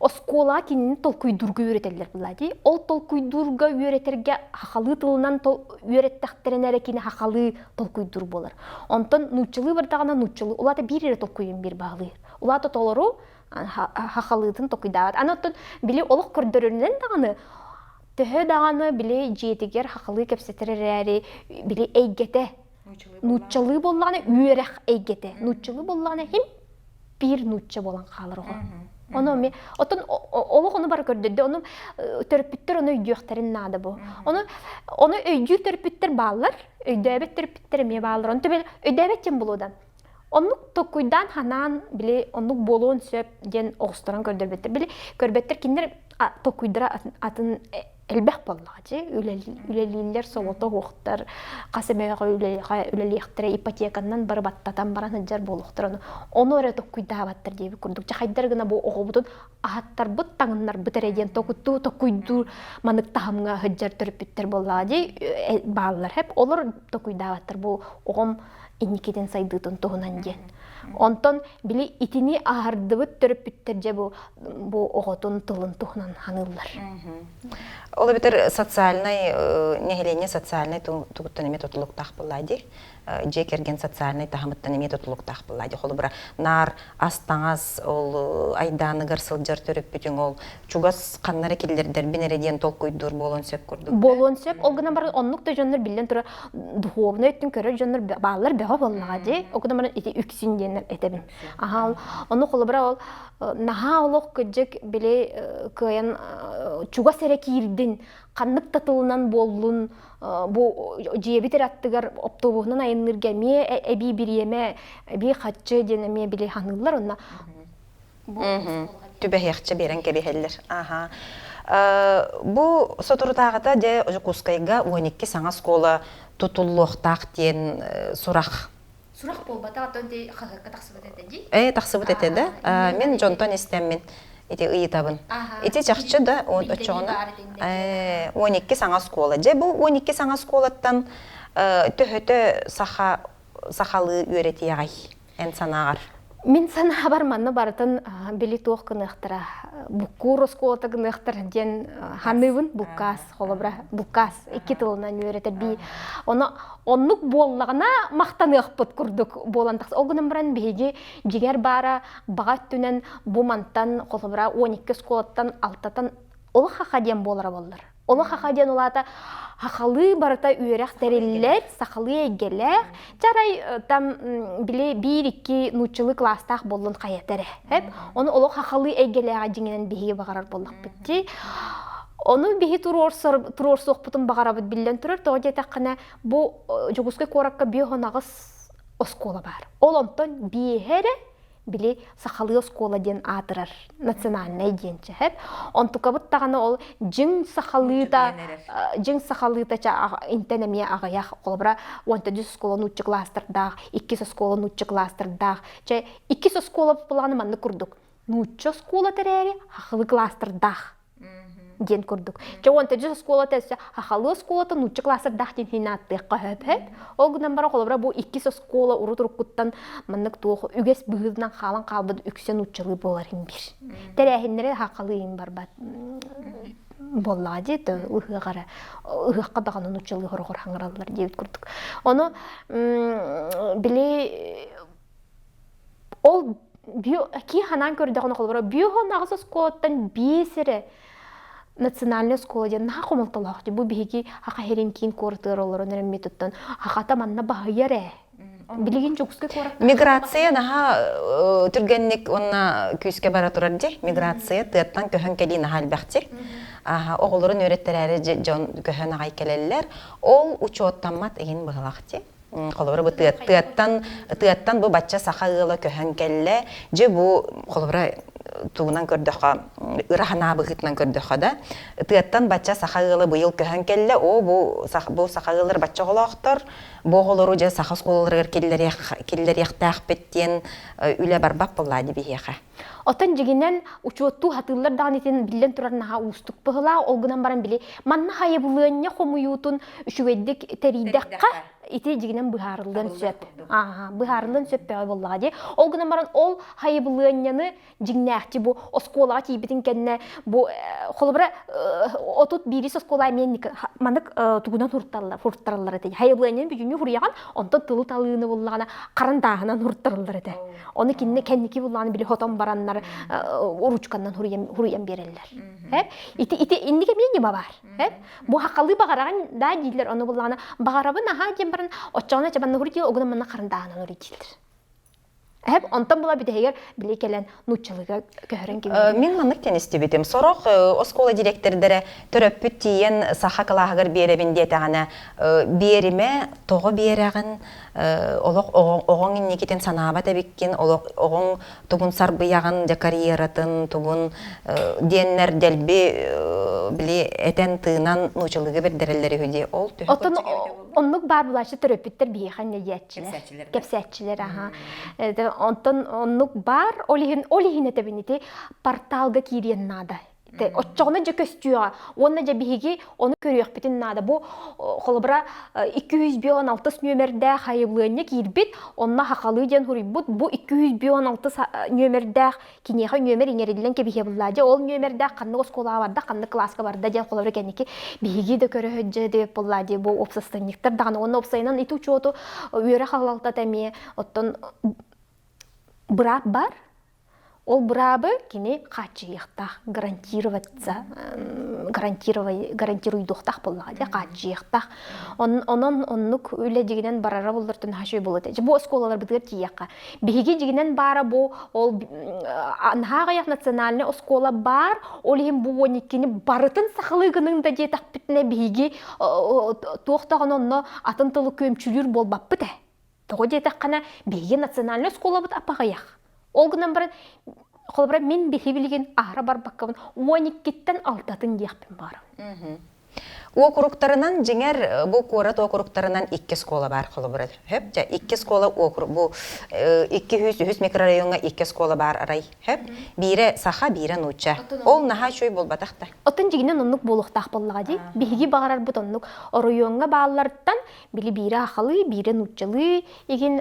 оскола кинин толкуйдурга үйретелер булади. Ол толкуйдурга үйретерге хакалы тылынан үйреттектерин эрекини хакалы толкуйдур болар. Онтон нучулы бардагана нучулы. Улата бир эре толкуйын бир баглы. Улата толору хакалытын толкуйдабат. Анаттан били олук көрдөрүнөн даганы төһө даганы били жетигер хакалы кепсетерери били эйгете нуччалы болланы үйрек эйгете. Нуччалы болланы хим бир нучча болан калыр го. Ону ме отон олук ону бар көрдөдө, ону төрпүттөр ону үйдүктерин нада бу. Ону үйдү төрпүттөр баалар, үйдөбөт төрпүттөр ме баалар. Онту бел үйдөбөтчен болудан. Ону токуйдан ханан били ону болон сөп ден огсторан көрдөрбөттөр. Били көрбөттөр киндер токуйдара атын элбэх боллачы, үлелилер солото хоқтар, қасымеға үлелиқтірі ипотеканнан бары баттатан баран хыджар болуқтыр. Оны өрі токуйда баттыр дейбі күрдік. Чақайдар гына бұл оғы бұтын ағаттар бұт таңынлар бұтырейден токуйду манық тағымға хыджар түріппіттер боллачы бағылар хеп. Олар токуйда баттыр бұл оғым инникеден сайдытын туғынан ден. Онтон били итини ағардыбыт түріппіттер же бұл оғытын тылын туғынан ханылар. Ол битер социальный негелене социальный тугуттан эме тутулуктах буллади. Жекерген социальный тахамыттан эме тутулуктах буллади. Холу бара нар астаңас ол айданыгар сылжар төрөппүтүң ол чугас каннары киллердер бинереден толкуйдур болон сөп курдук. Болон сөп ол гына бар оннук да жоннор билен тура духовный өттүн көрө жоннор баалар бега боллагади. О гына бар үксүн денер этебин. Оны холу бара ол наха олох көжек биле кыян чугас эрекирдин каннык татылынан боллун бу жебитер аттыгар оптобуунан айыннырга ме эби бириеме эби хатчы денеме биле ханылар онна түбэхче берен кебехеллер. Бу сотурутагыта же Жукускайга 12 саңа школа тутуллуктак тен сурак. Сурак болбата атонде хагакка таксыбыт этеди. Таксыбыт этеди. Мен жонтон истеммин. Ити ыйтабын. Ити жакчы да очоона 12 саңа школа. Же бу 12 саңа школаттан төһөтө сахалы үйрөтиягай эн санагар. Мен сана барманны бартын били туох кыныктыра. Букур школата кыныктыр ден ханыбын букас холобра букас 2 тылынан үйрөтөр би. Оннук боллагына мактаныгыппыт курдук болантакс. Огунун баран биги жигер бара багат түнен бумантан холобра 12 школаттан алтатан ол хакаден болара боллар. Олы хакаден улата хакалы барата үйрәк тереллер, сакалы эгелер. Жарай там биле 1-2 нучылы класстах боллун каятере. Оны олы хакалы эгелерга жиңенен биги багарар боллак битти. Onu bihi turor sohbutun bağarabıd billen turur. Тоғы жетаққана bu Жугускай коракка бүйхонағыз оскола бар. Ол онтон бейхері били сақалы оскола ден атырар. Национальный денчі. Онтукабыт тағаны ол жың сақалыта интенеме ағаяқ қолыбыра 10 скола нучы кластырдақ, 2 скола нучы кластырдақ. 2 скола бұлағаны манны күрдік. Нучы скола тәрәрі хақылы кластырдақ. Ден күрдік. Жауанты жүз скола тәсі, хақалы сколата нучы кластырдақ ден хинаттыққа хөп. Ол күнен бара қолыбыра бұл 2 скола ұры-тұрып құттан маннық туғы үгес бұғызынан қалан қалбыды үксе нучылы боларын бір. Тәрәхіндері хақалы ең бар бәт. Боллади да ыгыгара ыгыкка даганы нучылы хоргор хаңыралар деп күрдік. Оны биле Ол ки ханан көрдөгөн холбора биохон агыс осколаттан бесере национальный школа ден на комалталах бу биги хака херинкин кортыр олор нерем методтан хаката манна бахыяре билигин жокске корак Миграция наха түргенник онна күскә бара турар ди. Миграция тыттан көһөн кели нахал бахти. Оголорун өйрәттерәре жон көһөн агай келелләр. Ол учоттамат еген быгылакти. Холбора бу тыттан бу бачча сахагыла көһөн келле. Же бу холбора тугунан көрдөкка ырахана быгытнан көрдөкка да. Тыттан бачча сахагыла быйыл көһөн келле. Бу сахагылар бачча голактар. Боголору же сахас коллар келлер яктак беттен үле барбак булады бихеха. Отан жигинен учутту хатыллар данитен билен турарнаха устук быгыла олгунан баран били манна хайыбылыня хомуютун үшүгеддик теридекка ити жигинен быхарылдан сөп. Быхарылдан сөп булады. Олгунан баран ол хайыбылыняны жигнакти бу осколага тибитин кенне бу холбра отут бирис оскола менник манык тугунан хурттарлар эти. Хайыбылыняны бүжүнү хуряган онто тылы талыны буллагана карандагынан хурттарлар эти. Оны кинне кенники буллаганы били хотон бараннар уручкандан хуруян береллер. Ити индиге мен нема бар. Бу хакалы багараган да дилер оны буллагана багарабын аха дем баран оччона чабан хурти огына манна карандагынан хуритилер. Онтан була битегер биле келен нуччылыга көһөрөн кеби. Мен манык тенисти битем. Сорок оскола директордары төрөппүт тиен саха калагыр беребин детагана бериме того берагын олок огон инникитен санаба табиккен олок огон тугун сарбыягын да карьератын тугун деннер делби биле этен тыынан нуччылыгы бердерелери хүди ол тө. Отон оннук бар булашы төрөппүттер бияхан неятчилер. Кепсәтчилер Онтон оннук бар олихин этебинити порталга кириен нада. Оччоны же көстүя, онна же биһиги оны көрүөх битин нада. Бу холбра 216 нөмердә хайыблыны кирбит, онна хакалы ден хурибут. Бу 216 нөмердә кинеха нөмер иңерилен кебихе буллады. Ол нөмердә канны оскола барда, канны класска барда ден холбра кеники биһиги де көрөһөҗө деп буллады. Бу обсастынниктер дагы онна обсайнан итү чоту үере халалта тәми оттон браб бар. Ол брабы кини качыйыктах гарантируйдуктах буллады, качыйыктах. Онон оннук үле дигенен барара булдыртын хашой булды. Бу осколалар битер тиякка. Биги дигенен бара бу ол анхагаяк национальный оскола бар, ол хим бу оникини барытын сахлыгының да жетак битне биги токтаган онно атын тылы көмчүлүр болбаппы да. Того жетак кана биги национальный оскола бит апагаяк. Олгынан баран холбра мен бихибилген ахра бар баккабын 12-тен 6-тын дияқпен барам. Округтарынан жеңер бу корат округтарынан 2 школа бар холбра. Хеп, 2 школа округ бу 200 микрорайонга 2 школа бар арай. Хеп, бире саха, бире нуча. Ол наха чөй болбатакта. Отын жигинен оннук болуктак боллага ди. Биги багарар бутоннук районга баалардан били бире ахалы, бире нуччылы еген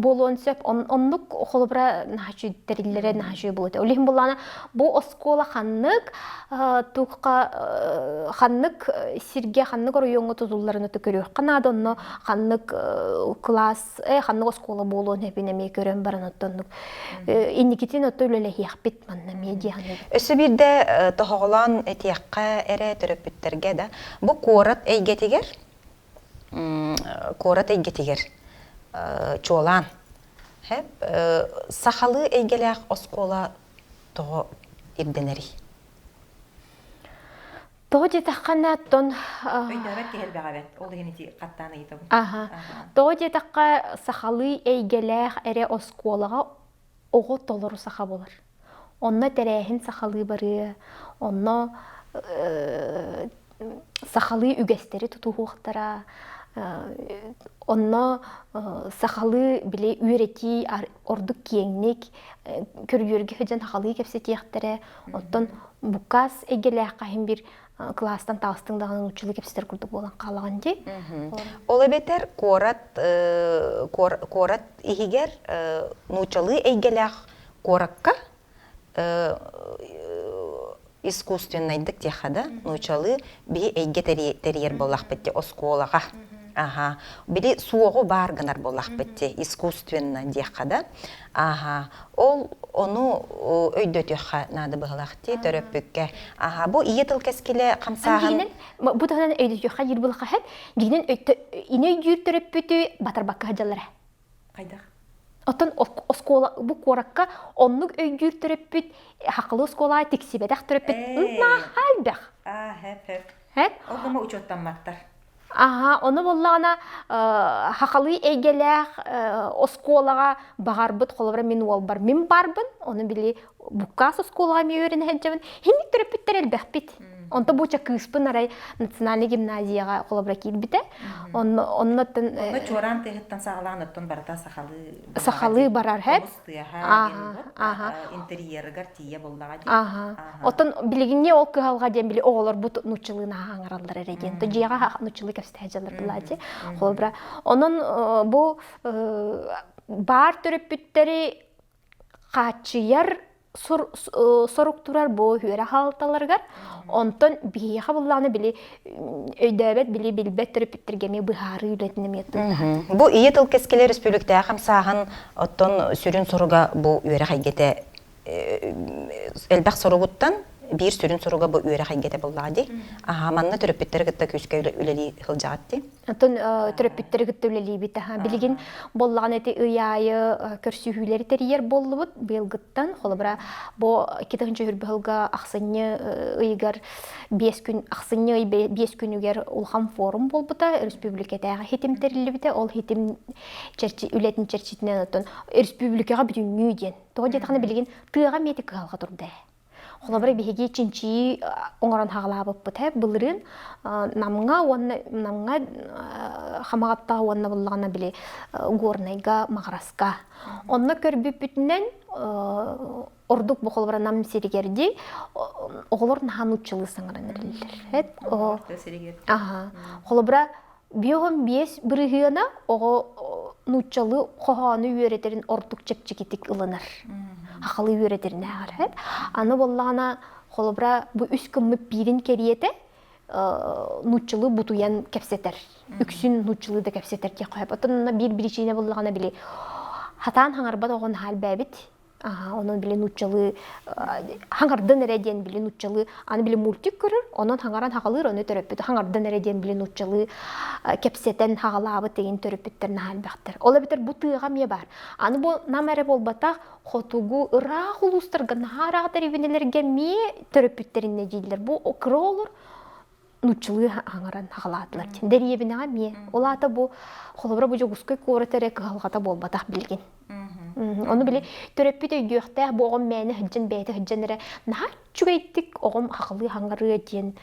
болон сөп оннук холбра наха чөй териллере наха чөй болот. Олихим боллана бу оскола ханнык туққа ханнык сирге ханнык районга тузулларын өтөкөрүк. Канадонно ханнык класс, ханнык оскола болон хепинеме көрөн баран оттоннук. Инникитин өтөлөлө хиякпит манна медианы. Өсө бирде тохоголан этиякка эре төрөпүттерге да бу корат эйгетигер чолан. Хеп сахалы эйгелек оскола того ирденери. Тоди тахана тон Өйдәбәт кehel бәгәбәт. Ол дигәнити каттаны итеп. Тоди тахка сахалы эйгелек эре осколага ого толору саха болар. Онна терәһин сахалы бары, онна сахалы үгәстәре тутуһуктара, онна сахалы биле үйрәти ордук киеңник көргөргө хөҗән сахалы кепсетиәхтәре, оттон букас эйгелек кайын бир класстан тастыңдаган учулы кепсетер курдук болан калаган ди. Ола бетер корат игер нучалы эйгелек коракка искусственный дик техада нучалы би эйге терьер болах бетте осколага. Ага. Били суогу бар гынар боллах битти, искусственно диякада. Ага. Ол ону өйдөтөкка нады быгалахти төрөппүккө. Ага. Бу ие тыл кескиле камсаган. Бу таган өйдөтөкка жир булга хат. Дигинен ине жир төрөппүтү батарбакка хаҗаллар. Кайдах? Отон оскола бу коракка оннук өйгүр төрөппүт хакылы оскола тексибедах төрөппүт нахалдах. Хеп. Хеп. Олгома учоттан мактар. Ага, оны боллагана хакылы эгелэх осколага багарбыт холобра мен ол бар. Мен барбын, оны били буккас осколага мөөрен хәҗәбен. Хинник төрөппүттер элбәхпит. Онто буча кыспын арай национальный гимназияга холобра килбите. Оннотон Чоран тегеттен сагаланыттан барда сахалы барар хәп. Интерьер гартия боллага. Ага. Отон билигинне ол кыгалга дем били оголор бут нучылына хаңараллар эреген. То жыяга нучылы кепстәҗәләр булачы. Холобра. Онон бу бар төрөппүттери качыяр соруктурар бу хүрә халталарга онтон бияга булланы били өйдөбөт били билбет төрөппүттергә ме быхары үлетне метты. Бу ие тыл кескиле республикада камсаган оттон сүрүн соруга бу үөрэ хайгете элбак соругуттан бир сүрүн соруга бу үөрэ хайгете буллады. Ага, манна төрөппүттер гытта күскө үлели хылжаатты. Онтон төрөппүттер гытта үлели бит. Билигин боллаган эти ыяйы көрсүһүлери терьер боллубут белгыттан холобра бу 2-нчы хүрбөлгө аксынны ыйгар 5 күн аксынны 5 күнүгер улхам форум болбута республикадагы хитим терилибите ол хитим черчи үлетин черчитинен отон республикага бүтүнү ден. Того жетакны билигин тыга мети калга турду. Холобра биһиги чинчи оңорон хагалабып бут хеп былырын намга хамагатта онна буллагана били горнайга магараска. Онна көрбүп бүтүнен ордук бу холобра нам серигерди оголор наханучылы саңаран элилер. Ага. Холобра биогон 5 бирыгына ого нучалы коханы үйрөтерин ордук чепчикитик ылынар. Акылы үйрөтерин агар. Аны боллагана холобра бу 3 күн бирин кериете нучалы бутуян кепсетер. Үксүн нучалы да кепсетер ди коеп. Отонна бир-биричине боллагана били. Хатан хаңарбат огон хал бабит. Онон биле нучалы хаңардан эреден биле нучалы аны биле мультик көрөр. Онон хаңаран хакалыр оны төрөппүт. Хаңардан эреден биле нучалы кепсетен хагалабы деген төрөппүттер нахалбактыр. Ола битер бу тыга ме бар. Аны бу намере болбата хотугу ыра хулустарга нахара теревинелерге ме төрөппүттерине дилер. Бу окролор нучалы хаңаран хагалатылар. Деребинага ме. Олата бу холобра бу жогускай коратере калгата болбата билген. Onu bile töröpüde gökte bu oğum meni hıccın beyte hıccınlara naha çügeyttik oğum haqılı hangarı diyen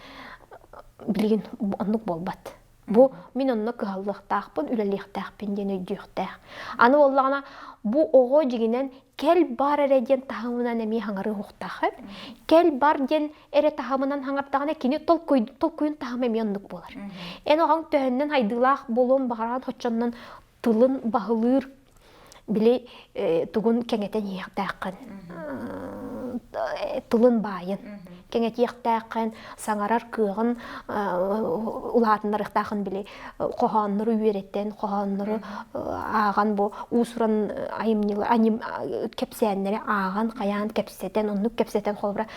bilgin onluk bolbat. Bu min onluk kıhallıqtaqpın, üleliqtaqpın diyen öydüqtaq. Anı ollağına bu oğu jiginen kel bar ere diyen tahamınan emi hangarı huqtaqı. Kel bar diyen ere tahamınan hangartağına kini tol koyun taham emi onluk bolar. En oğun töhünnen haydılaq bolun bağıran hoçannan tılın bağılır били тугун кеңетен яктакын тылын байын кеңет яктакын саңарар кыгын улатындар яктакын били коханныры үйреттен коханныры аган бу усуран айымнылар аним кепсеннери аган каян кепсетен оннук кепсетен холбра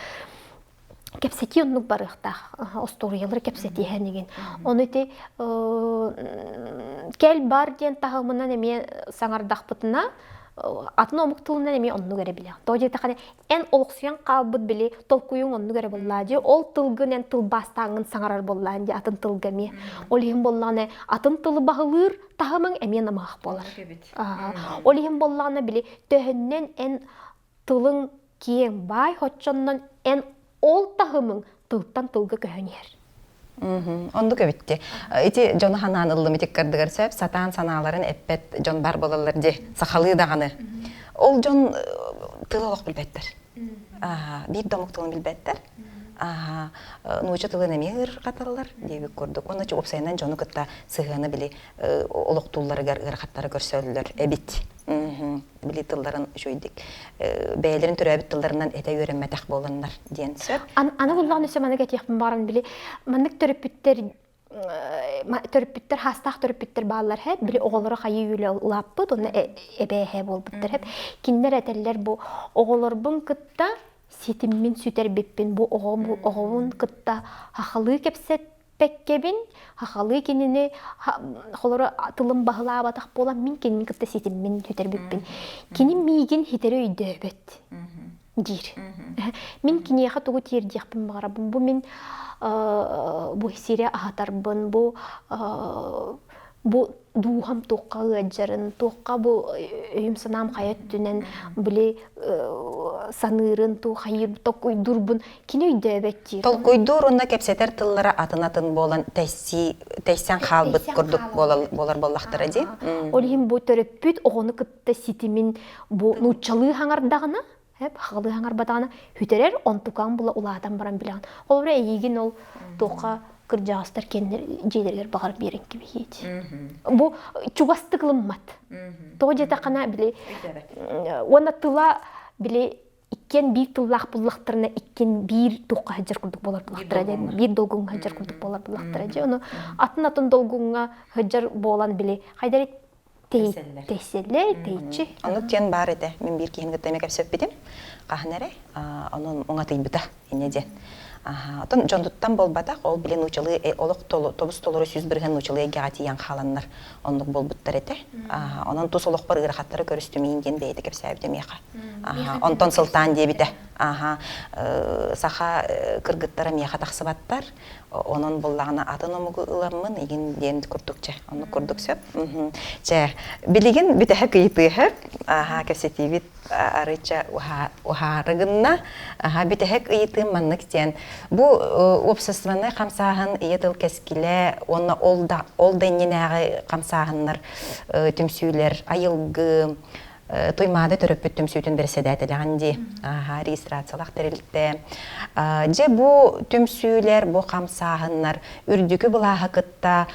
кепсети оннук барыктак осториялар кепсети хенеген онути кел бар ден тагымынан эме саңардакпытына атны омук тылынан эме онну кере биле. Тожи таканы эн олуксуян калбыт биле толкуюң онну кере боллади. Ол тылгын эн тыл бастаңын саңарар болланди атын тылгами. Ол хим болланы атын тылы багылыр тагымың эме намак болар. Ол хим болланы биле төһөннен эн тылың киен бай хоччоннон эн ол тагымың тылтан тылга көһөнер. Онду көбүттү. Ити жон ханан ыллым этик кырдыгар сөп сатан санааларын эппет жон бар болалар же сахалы даганы. Ол жон тылылык билбеттер. Бир домук тылын билбеттер. Нууча тылын эмир каталлар деп көрдүк. Оны чу опсайнан жону кытта сыгыны били олоктуулары гыркаттары көрсөлдөр эбит. Били тылдарын шойдик. Бәйлерин төрөбүт тылдарынан эте көрөнмөтөк болоннар диен сөп. Аны булган өсө мана кетип барын били. Мандык төрөпүттер төрпүттер хастах төрпүттер баалар хэп били оголору хайы үле улаппыт оны эбэхэ болбуттар хэп киндер этеллер бу оголорбун кытта ситиммин сүтер биппин бу оговун кытта хахалы кепсет пеккебин хахалы кинини холору тылым бахылаа батах болан мин кинин кытта ситиммин сүтер биппин кинин мигин хитере өйдөбөт дир мин кинияха тугу тиердиякпин багарабын бу мин бу сире ахатарбын бу дуухам туққа ыаджарын туққа бу өйүм санам хайыттүнен биле санырын ту хайыр токуйдурбун кине өйдөбөт толкуйдур онна кепсетер тыллара атын болан тейсен халбыт курдук болар боллахтара ди олим бу төрөппүт огону кытта ситимин бу нучалыы хаңардагына хеп халы хаңарбатагына хүтерер онтукан була улаатан баран билан олора ийигин ол туққа кыржаастар кендер жейлергер багар берен киби хейт. Бу чугастыклыммат. То жетакана биле оны тыла биле иккен бир тыллах буллахтарына иккен бир туққа хаджар курдук болар буллахтара бир долгун хаджар курдук болар буллахтара же оны атын долгунга хаджар болан биле хайдар тейселлер тейчи. Аны тен бар эте. Мен бир кийин гытта мекеп сөппедим. Кахнере анын оңатыйбыта энеде. Отон жондуттан болбатак ол билен учалы олок тобус толору сүз бирген учалы гати ян халаннар ондук болбуттар эте. Онон тус олок бар ырахаттары көрүстүмейин ген бейти кеп сәбидем яха. Онтон сылтан дебите. Саха кыргыттара мияха таксыбаттар. Онон буллагына атын омугу ыламмын еген ден курдукча. Оны курдук сөп. Че билеген битеhe кыйты хеп. Кесетибит арыча ухарыгынна. Битеhe кыйты маннык тен. Бу обществоны камсаһын етил кескиле, оны олда ненәгы камсаһыннар түмсүйлер айылгы тоймада төрөппөт түмсүйтүн берседәтеләгән ди. Регистрациялак терилтте. Же бу түмсүйлер бу камсаһыннар үрдүкү булаһы кытта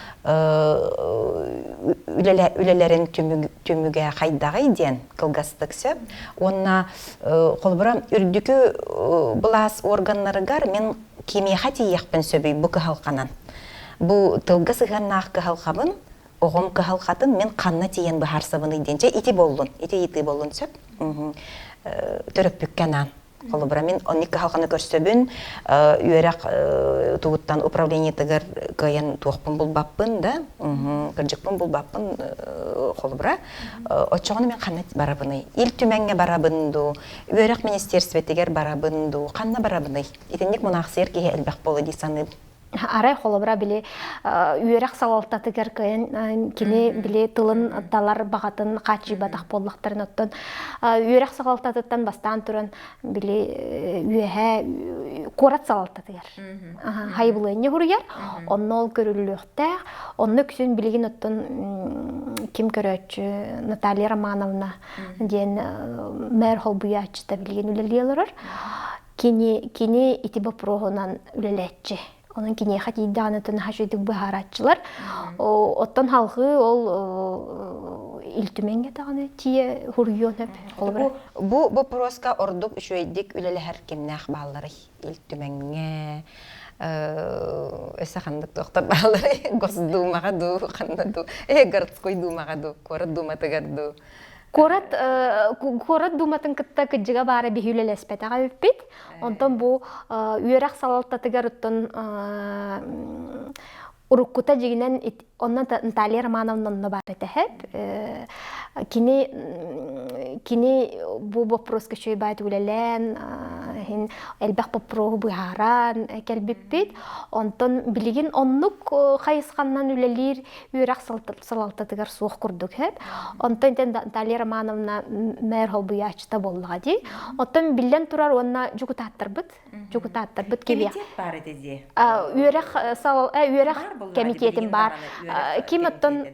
үлелерин түмүгә кайдагы ден кылгастык сөп. Онна колбура үрдүкү булас органнарыгар мен кимияхати яхпен сөбүй бу кыһалканан. Бу тылгасыганнах кыһалкабын Огом кыһалхатын мен канна тиен бахарсабыны денче ити болдун сөп. Төрөппүккенан. Колубра мен онник кыһалханы көрсөбүн, үйрәк тугуттан управление тыгар кыян туохпун булбаппын да, кыржыкпын булбаппын колубра. Очоғыны мен канна барабыны, ил түмәнгә барабынду, үйрәк министерстветтегер барабынду, канна барабыны. Итенник мунахсер ки элбәк болы дисаны. Арай холобра биле үйрәк салалтатыгар кыян киле биле тылын талар багатын качы батак боллактарын оттон үйрәк салалтатыттан бастан туран биле үйәһә корат салалтатыгар. Хайбылы не хуруяр, онны ол көрүлүктә, онны күсүн билеген оттон ким көрөчү Наталья Романовна ден мэр холбуячта билген үлелелер. Кини итиба прогонан үлелетчи. Onun kine hati danatın haşedik baharatçılar. Ottan halkı ol iltümenge dağını tiye huruyon hep. Bu proska orduk şöydik ülele her kimnah bağları iltümenge. Esakhandık doktor bağları gosdumağa du khanadu. Gartskoy dumağa du, korat dumata du. Корат думатын кытта кыджыга бары бихүлел эспетага өппит. Онтон бу үйрәк салалтатыгар оттон уруккута жигинен онна Наталья Романовна бар этеп. Кини бу вопроска шөй байт үлелен, хин элбак попро буяран келбиппит. Онтон билигин оннук хайысканнан үлелир үйрәк салалтатыгар суох курдук хеп. Онтон Наталья Романовна мэр холбуячта боллага ди. Онтон билен турар онна жугутаттырбыт кебия. Комитет бар эди. Үйрәк комитетин бар. Ким оттон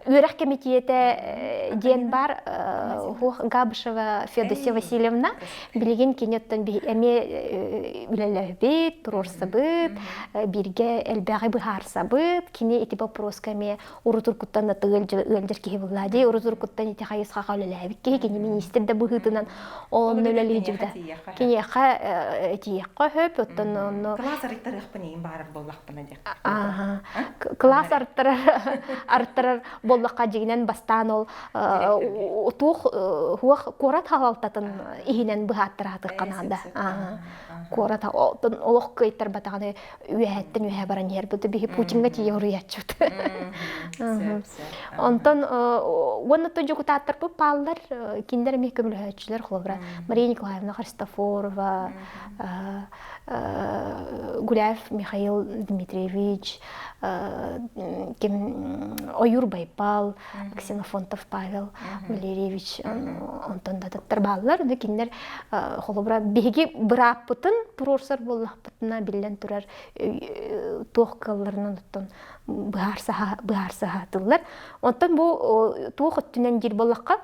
Үрәх комитете ден бар Габышева Феодосия Васильевна билеген кенеттен эме үлеләбит, турорсыбыт, бирге элбәгы быһарсабыт, кини эти вопроска ме урутур куттан ылдыр ки буллади, урутур куттан эти хайыска калылабит ки кини министр да быһытынан он үлеле җибдә. Кини ха эти кахып оттан Класс арттырых панин бар боллакпына дек. Ага. Класс арттырар боллакка жигинен бастан ол тух хуах корат халалтатын ихинен быһаттыраты кананда. Корат олох кыйттар батаганы үһәттен үһә баран ер бу би Путинга тиёриячут. Онтон уонна тоҗукутаттар бу паллар киндер мекемләһәчләр хлобра. Мария Николаевна Христофорова, Гуляев Михаил Дмитриевич, Оюр Байпал, Ксенофонтов Павел Валерьевич, Антон Даттар баллар, киндер холобра биги браппытын турорсар боллахпытына билен турар тохкалларынан оттон быһарсаха тыллар. Онтон бу туох өттүнен жир боллакка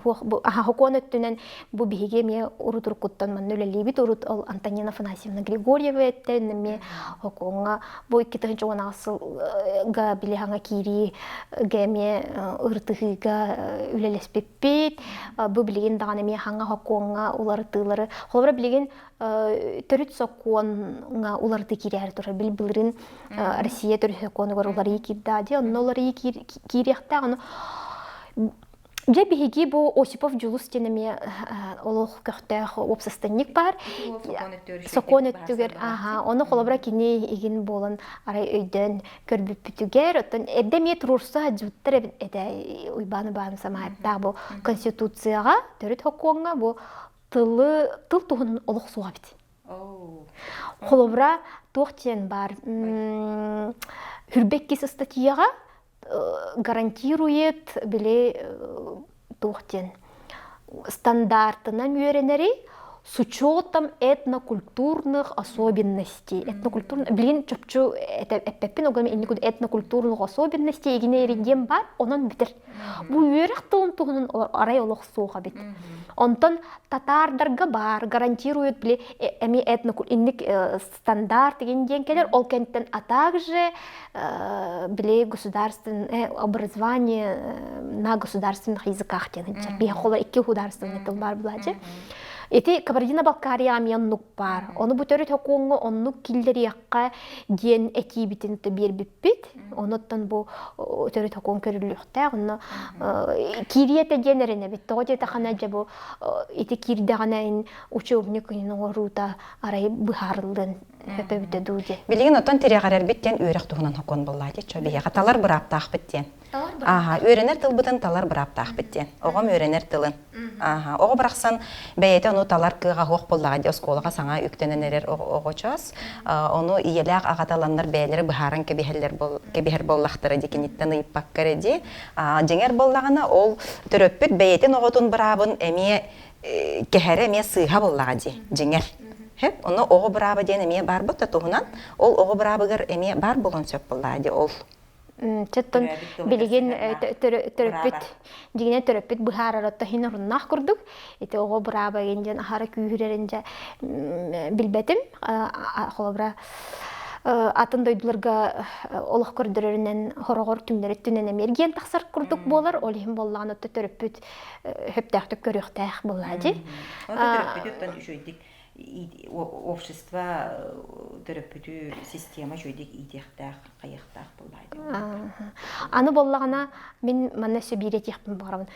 Хокон өттүнен бу биһиге ме урутур куттан маннуле либит урут ол Антонина Афанасьевна Григорьева эттен ме хоконга бу 2016 га билеһаңа кири геме ыртыгыга үлелеспеппит бу билеген даганы ме ханга хоконга улар тылары холбара билеген төрүт соконга улар тикирер тура билбилрин Россия төрүт сокону бар улар икиддади оннолар кирехта аны Же биһиги бу Осипов Жулус тенеме олох көхтәх обсастанник бар. Сокон өттүгер, оны холобра кини игин болон арай өйдөн көрбүп бүтүгер, оттон эдеме турурса жуттар эде уйбаны баам самаатта бу конституцияга төрүт хокконга бу тыл тугун олох суга бит. Холобра тохтен бар. Хүрбеккис статьяга гарантирует биле тухтен стандартынан үйренери с учетом этнокультурных особенностей. Блин, чопчу эппеппин огам этнокультурных особенностей игине еридем бар, онон битер. Бу үйрек туын туғынын арай олық суға бит. Онтон татардарга бар, гарантирует биле эми этнокультурный стандарт деген келер, ол кенттен, а также биле государственное образование на государственных языках тенінчер. Бе холар икки государственный тыл бар буладжы. Эти Кабардино-Балкария амьяннук бар. Оны бүтөрүт хокуңга оннук килдерияққа ден эти битин бир биппит. Оноттан бу төрүт хокуң көрүлүктә. Оны кириете денерене бит. Тоде тахана жабу эти кирдагана учебник ногорута арай быхарылдын. Хөпөбүтө дуде. Билеген оттон терегәрер биттен үйрек туһунан хокон буллады. Чөбие хаталар быраптак биттен. Үйренер тыл бытын талар быраптак биттен. Огом үйренер тылын. Ого бараксан бәйете ону талар кыга хок буллагы осколага саңа үктененер огочос. Ону иеләк агаталаннар бәйләре быһаран кебихер боллактары дикениттен ыйппаккареди. Жеңер боллагына ол төрөппүт бәйетен оготун бырабын эме кехере ме сыйга боллагы жеңер. Хеп, оны оғы бұрабы ден әме бар бұтта тұғынан, ол оғы бұрабығыр әме бар болын сөп болады ол. Четтон билеген төрөппүт дигене төрөппүт быһарарытта хин уруннах курдук. Эти оғы бұрабы генден ахара күйреринже билбетим. Холобра атын дойдуларга олох көрдөрөрүнөн хорогор түмнөрү түнөн эмерген таксар курдук болар. Олихим боллаган отта төрөппүт хөптәхтүк көрөктәх булады. Төрөппүттөн үшөйдик. Общество төрөппүтү система жойдик идехтах, кайыктах булбайды. Аны боллагана мен манна сөбирет яктым барабын.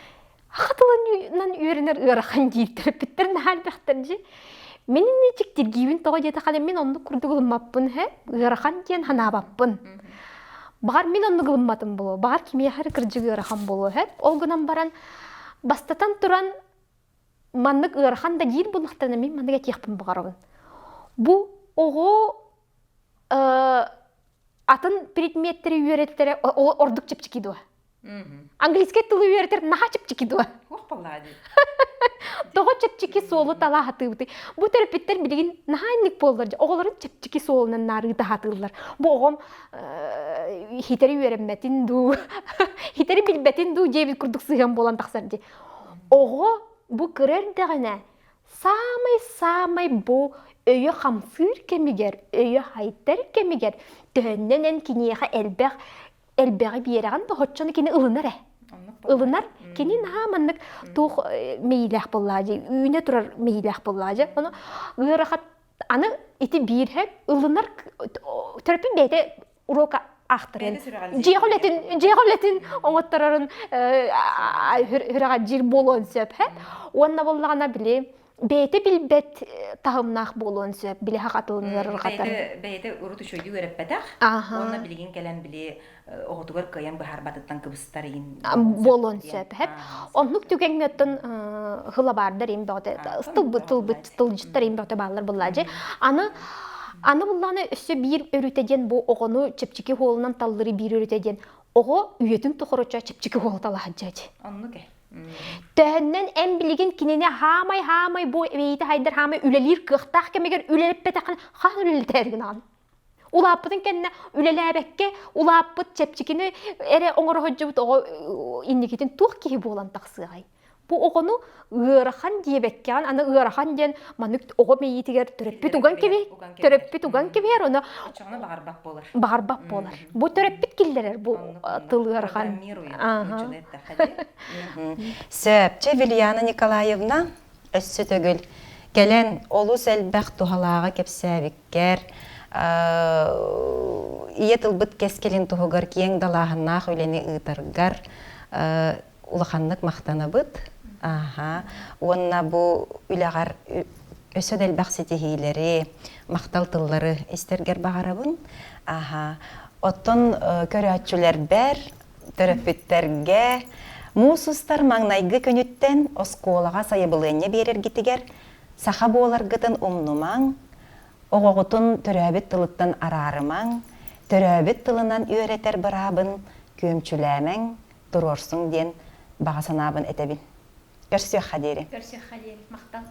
Хатылынан үйренер ырахан дейт төрөппүттер нахалбактар жи. Менин нечик тергибин тога жета калем мен онду курдугулмаппын ырахан ден ханабаппын. Багар мен онду кылматым боло. Багар кимия хар кыржыгы ырахан боло Ол гынан баран бастатан туран маннык ырхан да дир булактана мен мандыга тиякпын багарабын. Бу ого атын предметтери үйреттери ордук чепчикидуа. Английский тылы үйреттер наха чепчикидуа. Ох баллади. Тоҕо чепчики суолу тала хатыыбыты. Бу терапевттер билигин наханник боллар. Оголорун чепчики суолунан нары тахатылар. Бу огом хитери үйренметин ду. Хитери билбетин ду жебит курдук сыган болан таксарди. Ого бу кырер дегене самый бу өйө хамсыр кемигер, өйө хайттер кемигер. Төнненен кинеха элбеги биераган тохотчону кини ылынар. Ылынар кини нахаманнык тух мейлах боллажы, үйне турар мейлах боллажы. Ону ырахат аны ити бирхек ылынар терапи бейте урока ахтырын. Жеголетин оңоттарарын хүрага жир болон сөп. Онна боллагана биле бейте билбет тахымнах болон сөп. Биле хакатылыныр катар. Бейте уруту шойду өрөппетах. Онна билеген келен биле оғытугар кыян бахарбатыттан кыбыстарыйын. Болон сөп. Оннук түгеңметтен хыла бардар им бөте. Стылжыттар им бөте баллар боллажы. Аны булланы өссө бир өрүтеден бу огону чепчики холунан таллары бир өрүтеден. Ого үйөтүн тохороча чепчики хол талахаджаджы. Оннуке. Төннен эм билигин кинене хамай бу эйти хайдар хамай үлелир кыхтах кемегер үлелеп бетакан хан үлелтерген ан. Улаппытын кенне үлелебекке улаппыт чепчикини эре оңороходжубут ого инникитин тух кихи болан таксыгай. Бу огону ырахан диебеккан, аны ырахан ден манук ого мейтигер төрөппүт уган кебер, оны Очоғына бағарбақ болар. Бағарбақ болар. Бу төрөппүт киллерер, бу тыл ырахан. Сөпче Вильяна Николаевна өссө төгүл. Келен олус элбәк тухалаға кепсәбиккер. Ие тылбыт кескелин тухугар киең далахыннах үлени ыйтаргар улаханнык мақтанабыт. Онна бу үләгәр өсө дэлбәк сетихилери, мақтал тыллары истергер бағарабын. Оттон көрәтчүләр бәр, төрөппүттерге, мусустар маңнайгы көнүттен осколаға сайыбылыне берер гитигер, саха болар гытын умнумаң, оғоғытын төрәбіт тылыттан арарымаң, төрәбіт тылынан үйретер бұрабын, көмчүләмәң, тұрорсың ден бағасанабын әтәбін. Көрсөк хадери. Мақтал.